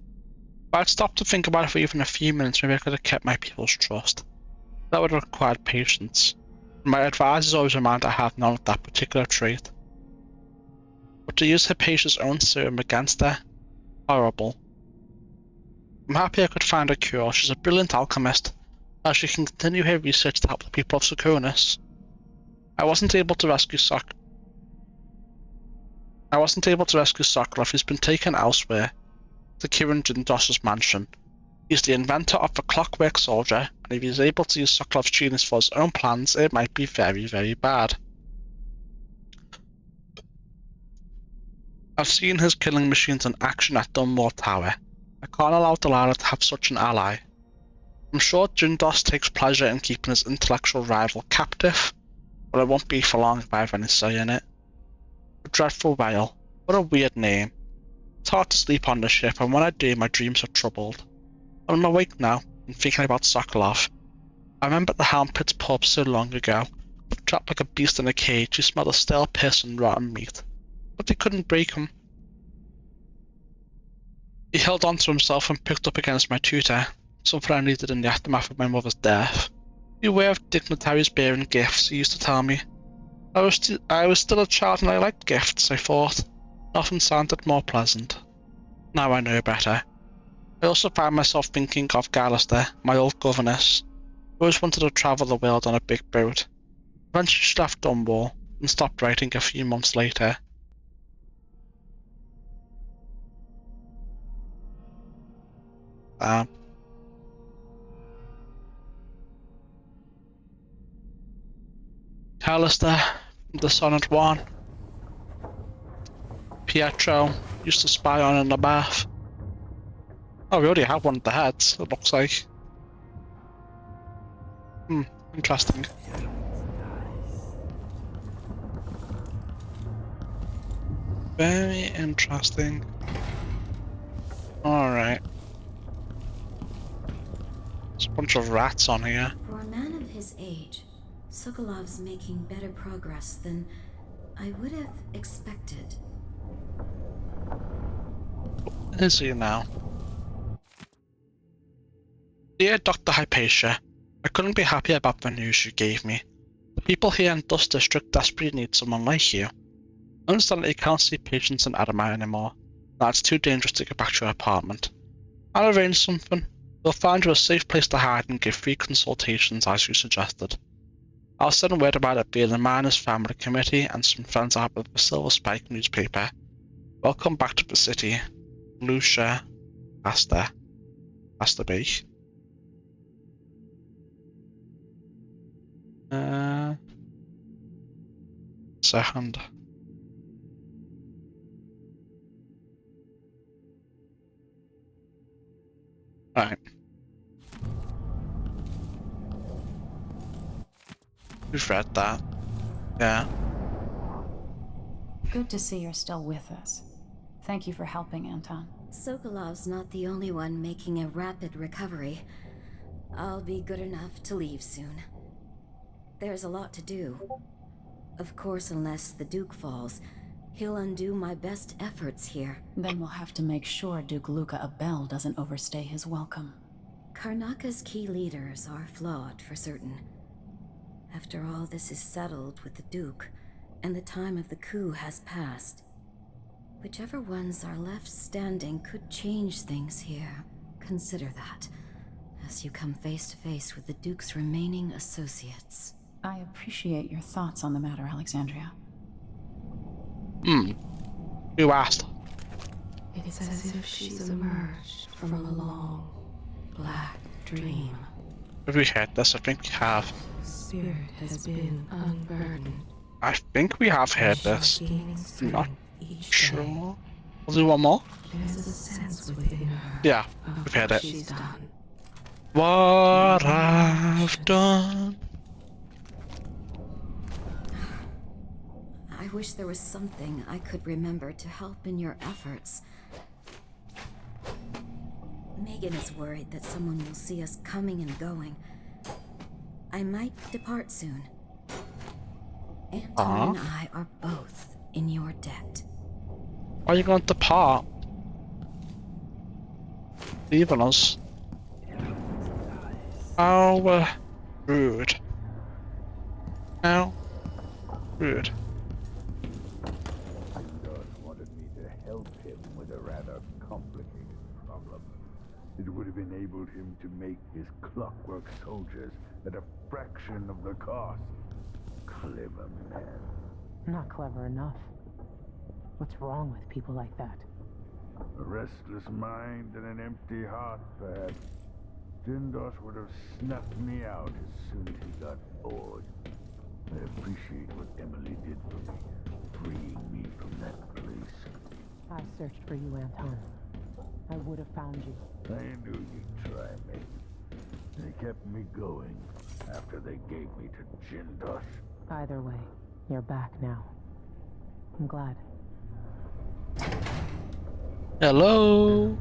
I'd stopped to think about it for even a few minutes, maybe I could have kept my people's trust. That would have required patience. My advisors always remind I have none of that particular trait. But to use Hypatia's own serum against her? Horrible. I'm happy I could find a cure. She's a brilliant alchemist, as she can continue her research to help the people of Soconis. I wasn't able to rescue Sokolov, who's been taken elsewhere, to Kiran Jindos's mansion. He's the inventor of the Clockwork soldier, and if he's able to use Sokolov's genius for his own plans, it might be very, very bad. I've seen his killing machines in action at Dunmore Tower. I can't allow Delilah to have such an ally. I'm sure Jindos takes pleasure in keeping his intellectual rival captive, but it won't be for long if I have any say in it. A dreadful whale. What a weird name. It's hard to sleep on the ship, and when I do, my dreams are troubled. I'm awake now, and thinking about Sokolov. I remember the Helm Pit's pub so long ago. Trapped like a beast in a cage, he smelled of stale piss and rotten meat. But they couldn't break him. He held on to himself and picked up against my tutor, something I needed in the aftermath of my mother's death. Beware of dignitaries bearing gifts, he used to tell me. I was still a child and I liked gifts, I thought. Nothing sounded more pleasant. Now I know better. I also found myself thinking of Gallister, my old governess. I always wanted to travel the world on a big boat. Eventually she left Dunmore and stopped writing a few months later. Callister, Dishonored 1. Pietro used to spy on in the bath. Oh, we already have one of the heads, it looks like. Interesting. Very interesting. Alright. There's a bunch of rats on here. For a man of his age, Sokolov's making better progress than I would have expected. Is he now? Dear Dr. Hypatia, I couldn't be happier about the news you gave me. The people here in Dust District desperately need someone like you. I understand that you can't see patients in Adamite anymore. That it's too dangerous to get back to your apartment. I'll arrange something. We'll find you a safe place to hide and give free consultations as you suggested. I'll send word about it via the Miners Family Committee and some friends I have with the Silver Spike newspaper. Welcome back to the city. Lucia Asta B. Second. Right. We've read that. Yeah. Good to see you're still with us. Thank you for helping, Anton. Sokolov's not the only one making a rapid recovery. I'll be good enough to leave soon. There's a lot to do. Of course, unless the Duke falls, he'll undo my best efforts here. Then we'll have to make sure Duke Luca Abel doesn't overstay his welcome. Karnaka's key leaders are flawed, for certain. After all this is settled with the Duke, and the time of the coup has passed, whichever ones are left standing could change things here. Consider that, as you come face to face with the Duke's remaining associates. I appreciate your thoughts on the matter, Alexandria. Who asked? It's as if she's emerged from a long, black dream. Have we heard this? I think we have. Spirit has been unburdened. I think we have heard this. I'm not sure. We'll do one more? There's a sense within her. Yeah, we've heard it. She's done. What I've done. I wish there was something I could remember to help in your efforts. Megan is worried that someone will see us coming and going. I might depart soon. Anton and I are both in your debt. Why are you going to depart? Leaving us? How rude. How rude. Wanted me to help him with a rather complicated problem. It would have enabled him to make his Clockwork soldiers at a fraction of the cost. Clever man. Not clever enough. What's wrong with people like that? A restless mind and an empty heart, perhaps. Jindosh would have snuffed me out as soon as he got bored. I appreciate what Emily did for me, freeing me from that place. I searched for you, Anton. I would have found you. I knew you'd try me. They kept me going after they gave me to Jindosh. Either way, you're back now. I'm glad. Hello.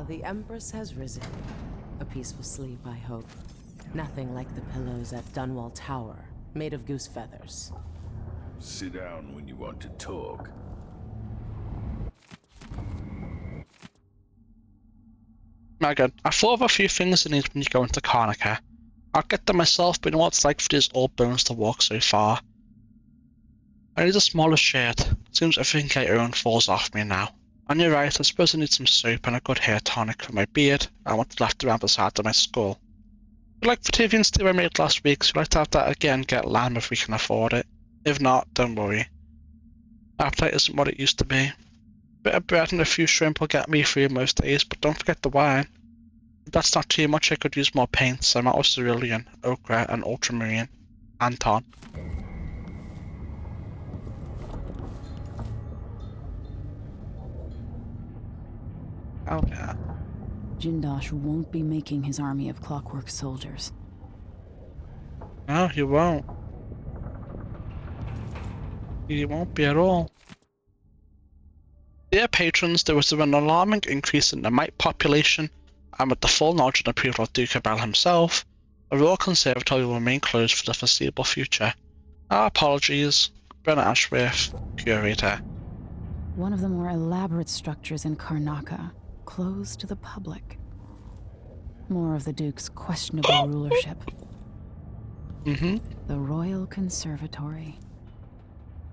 The Empress has risen. A peaceful sleep, I hope. Nothing like the pillows at Dunwall Tower, made of goose feathers. Sit down when you want to talk. Megan, I thought of a few things I need when you go into Karnaca. I'll get them myself, but you know what it's like for these old bones to walk so far. I need a smaller shirt. Seems everything I own falls off me now. And you're right, I suppose I need some soap and a good hair tonic for my beard. I want it left around the side of my skull. But like the Tivian stew I made last week, so I'd like to have that again, get lamb if we can afford it. If not, don't worry. Appetite isn't what it used to be. Bit of bread and a few shrimp will get me through most days, but don't forget the wine. If that's not too much, I could use more paints. I'm out of cerulean, ochre, and ultramarine. Anton. Oh yeah. Jindosh won't be making his army of Clockwork soldiers. No, he won't. He won't be at all. Dear patrons, there was an alarming increase in the mite population, and with the full knowledge and approval of Duke Abel himself, the Royal Conservatory will remain closed for the foreseeable future. Our apologies. Brenna Ashworth, Curator. One of the more elaborate structures in Karnaca, closed to the public. More of the Duke's questionable rulership. The Royal Conservatory.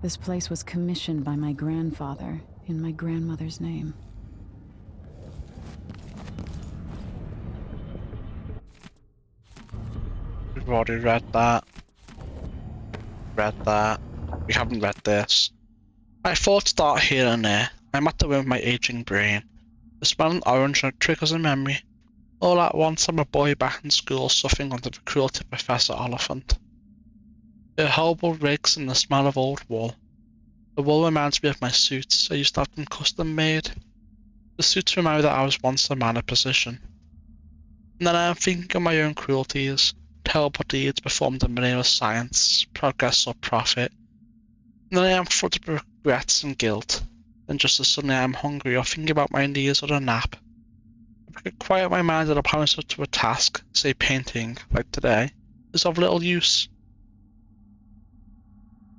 This place was commissioned by my grandfather in my grandmother's name. We've already read that. We haven't read this. My thoughts start here and there. I'm at the whim of my aging brain. The smell of orange triggers a memory. All at once I'm a boy back in school suffering under the cruelty of Professor Oliphant. There are horrible rigs and the smell of old wool. The wool reminds me of my suits. I used to have them custom made. The suits remind me that I was once a man of position. And then I am thinking of my own cruelties, terrible deeds performed in the name of science, progress or profit. And then I am full of regrets and guilt. Then just as suddenly I am hungry or thinking about my knees or a nap. If I could quiet my mind and apply myself to a task, say painting, like today, is of little use.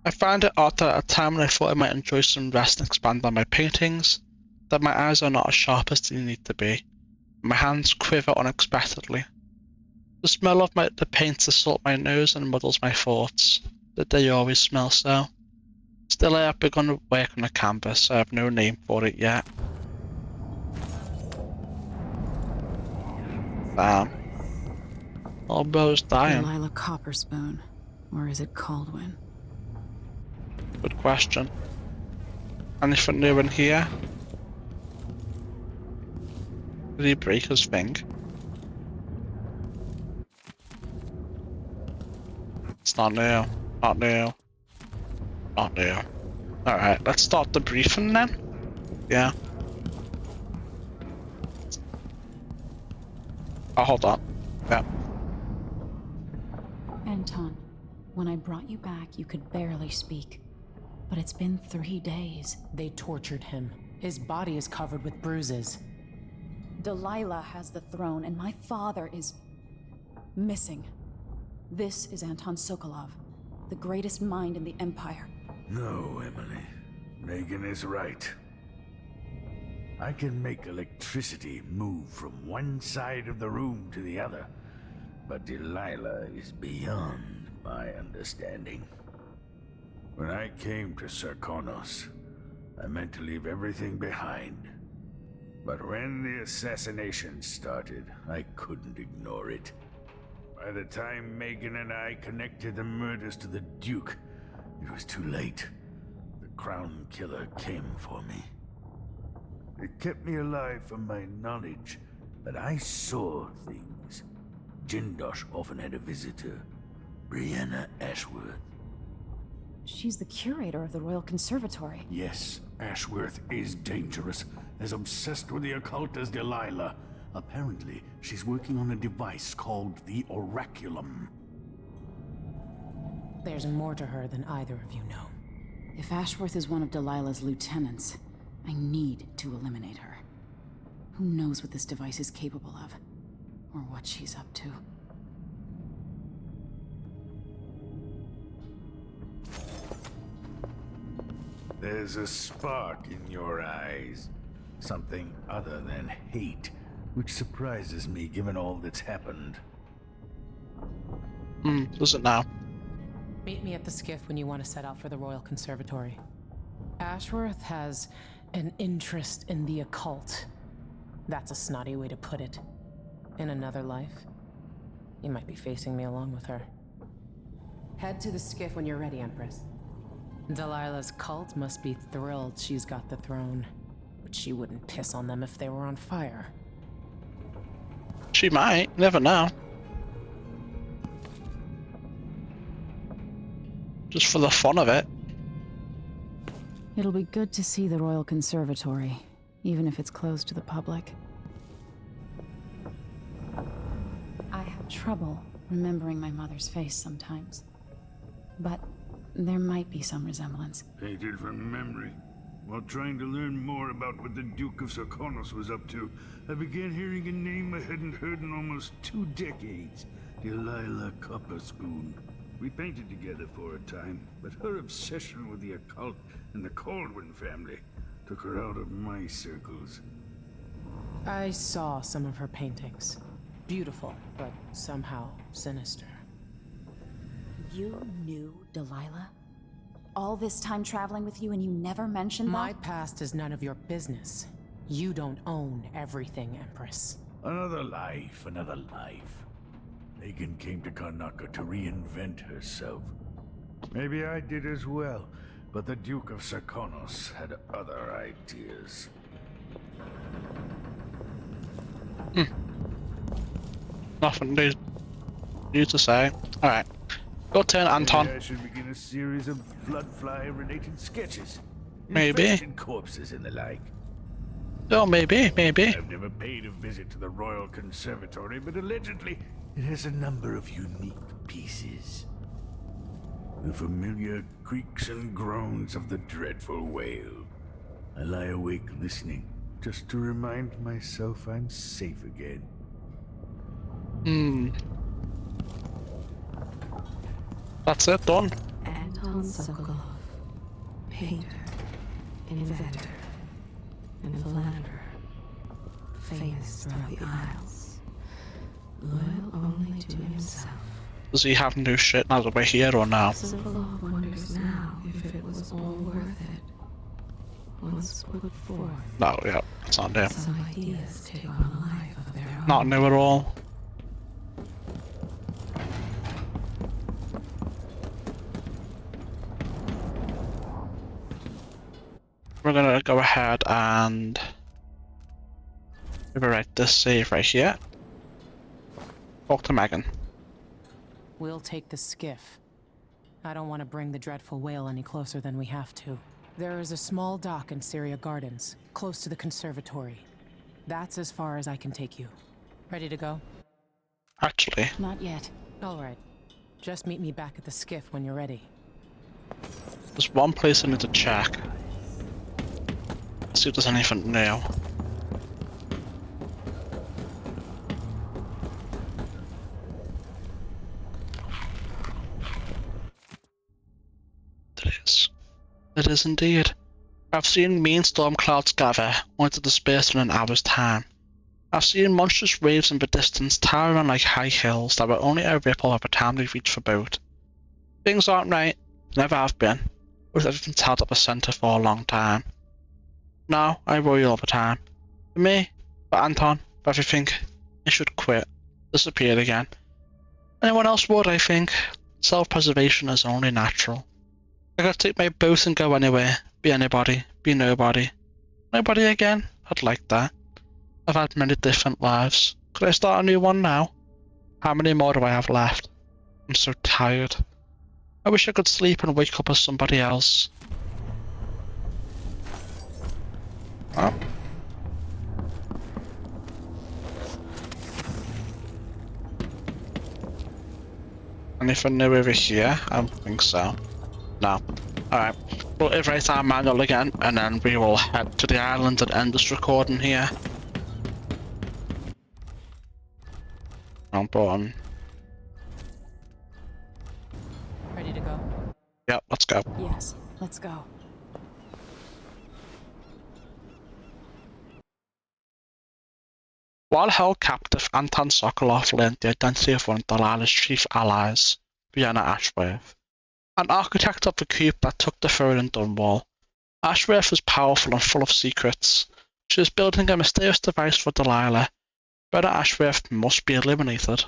I find it odd that at a time when I thought I might enjoy some rest and expand on my paintings, that my eyes are not as sharp as they need to be, and my hands quiver unexpectedly. The smell of the paint assaults my nose and muddles my thoughts. The day always smells so. Still, I have begun work on a canvas. I have no name for it yet. Damn. Almost dying. Delilah Copperspoon. Or is it Caldwin? Good question. Anything new in here? Did he break his thing? It's not new. Not new. Not new. Alright, let's start the briefing then. Yeah. Oh, hold on. Yeah. Anton, when I brought you back, you could barely speak. But it's been 3 days. They tortured him. His body is covered with bruises. Delilah has the throne, and my father is missing. This is Anton Sokolov, the greatest mind in the Empire. No, Emily. Megan is right. I can make electricity move from one side of the room to the other, but Delilah is beyond my understanding. When I came to Sarkonos, I meant to leave everything behind. But when the assassination started, I couldn't ignore it. By the time Megan and I connected the murders to the Duke, it was too late. The Crown Killer came for me. It kept me alive from my knowledge, but I saw things. Jindosh often had a visitor, Brianna Ashworth. She's the curator of the Royal Conservatory. Yes, Ashworth is dangerous, as obsessed with the occult as Delilah. Apparently, she's working on a device called the Oraculum. There's more to her than either of you know. If Ashworth is one of Delilah's lieutenants, I need to eliminate her. Who knows what this device is capable of, or what she's up to. There's a spark in your eyes. Something other than hate, which surprises me given all that's happened. Does it now? Meet me at the skiff when you want to set out for the Royal Conservatory. Ashworth has an interest in the occult. That's a snotty way to put it. In another life, you might be facing me along with her. Head to the skiff when you're ready, Empress. Delilah's cult must be thrilled she's got the throne. But she wouldn't piss on them if they were on fire. She might, never know. Just for the fun of it. It'll be good to see the Royal Conservatory, even if it's closed to the public. I have trouble remembering my mother's face sometimes. But there might be some resemblance. Painted from memory. While trying to learn more about what the Duke of Sarkonos was up to, I began hearing a name I hadn't heard in almost 2 decades. Delilah Copperspoon. We painted together for a time, but her obsession with the occult and the Caldwin family took her out of my circles. I saw some of her paintings. Beautiful, but somehow sinister. You knew Delilah? All this time traveling with you and you never mentioned that? My past is none of your business. You don't own everything, Empress. Another life, another life. Megan came to Karnaca to reinvent herself. Maybe I did as well, but the Duke of Sarkonos had other ideas. Nothing new to say. Alright. Go turn, Anton. Maybe I should begin a series of bloodfly-related sketches. Maybe. Infested corpses and the like. Oh, maybe. I've never paid a visit to the Royal Conservatory, but allegedly it has a number of unique pieces. The familiar creaks and groans of the dreadful whale. I lie awake listening, just to remind myself I'm safe again. That's it, done. Anton Sokolov, painter, inventor, and philanderer, famous throughout the Isles. loyal only to himself. Does he have new shit now that we're here or no? Sokolov wonders now if it was all worth it. Once put forth, No, yeah, it's not new. some ideas take on a life of their own. Not new at all. We're gonna go ahead and overwrite this save right here. Talk to Megan. We'll take the skiff. I don't want to bring the dreadful whale any closer than we have to. There is a small dock in Syria Gardens, close to the conservatory. That's as far as I can take you. Ready to go? Actually. Not yet. All right. Just meet me back at the skiff when you're ready. There's one place I need to check. See if there's anything new. It is. It is indeed. I've seen mean storm clouds gather, only to disperse in an hour's time. I've seen monstrous waves in the distance towering like high hills that were only a ripple by the time they reached the boat. Things aren't right, never have been, with everything held up a centre for a long time. Now, I worry all the time. For me, for Anton, for everything, I should quit, disappear again. Anyone else would, I think. Self-preservation is only natural. I could take my boat and go anywhere, be anybody, be nobody. Nobody again? I'd like that. I've had many different lives. Could I start a new one now? How many more do I have left? I'm so tired. I wish I could sleep and wake up as somebody else. Oh. Anything new over here? I don't think so. No. Alright. We'll iterate our manual again, and then we will head to the island and end this recording here. Wrong button. Ready to go? Yep, let's go. Yes, let's go. While held captive, Anton Sokolov learned the identity of one of Delilah's chief allies, Vienna Ashworth, an architect of the coup that took the throne in Dunwall. Ashworth was powerful and full of secrets. She was building a mysterious device for Delilah. Vienna Ashworth must be eliminated.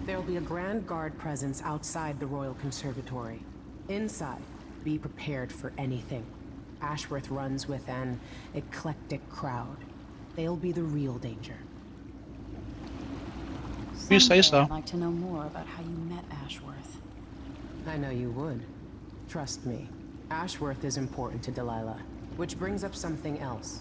There'll be a Grand Guard presence outside the Royal Conservatory. Inside, be prepared for anything. Ashworth runs with an eclectic crowd. They'll be the real danger. You say so. I'd like to know more about how you met Ashworth. I know you would. Trust me. Ashworth is important to Delilah. Which brings up something else.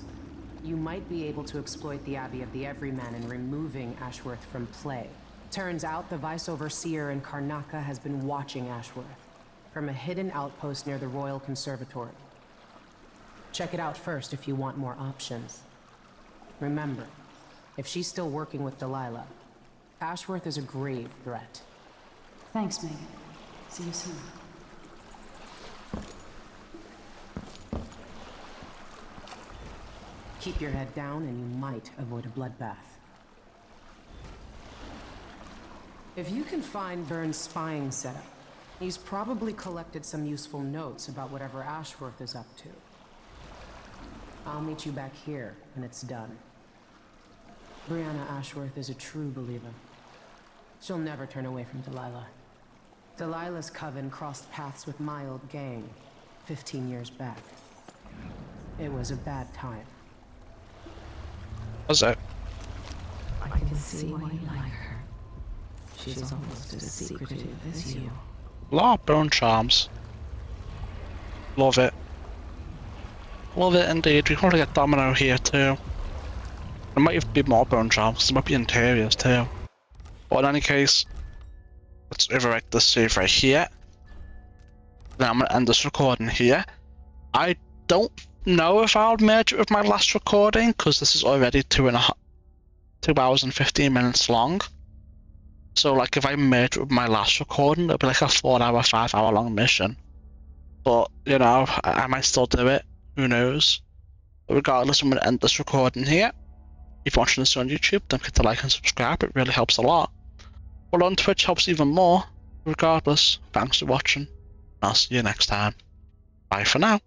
You might be able to exploit the Abbey of the Everyman in removing Ashworth from play. Turns out the Vice Overseer in Karnaca has been watching Ashworth from a hidden outpost near the Royal Conservatory. Check it out first if you want more options. Remember, if she's still working with Delilah, Ashworth is a grave threat. Thanks, Megan. See you soon. Keep your head down and you might avoid a bloodbath. If you can find Byrne's spying setup, he's probably collected some useful notes about whatever Ashworth is up to. I'll meet you back here when it's done. Brianna Ashworth is a true believer. She'll never turn away from Delilah. Delilah's coven crossed paths with my old gang 15 years back. It was a bad time. Was it? I can see why you like her. She's almost as secretive as you. A lot of bone charms. Love it. Love it indeed. We want to get Domino here too. There might even be more bone charms. There might be interiors too. But in any case, let's overwrite this save right here. Then I'm going to end this recording here. I don't know if I'll merge it with my last recording, because this is already 2 hours and 15 minutes long. So like if I merge it with my last recording, it'll be like a 4-hour, 5-hour long mission. But, you know, I might still do it. Who knows? But regardless, I'm going to end this recording here. If you're watching this on YouTube, don't forget to like and subscribe, it really helps a lot. But on Twitch helps even more. Regardless, thanks for watching. I'll see you next time. Bye for now.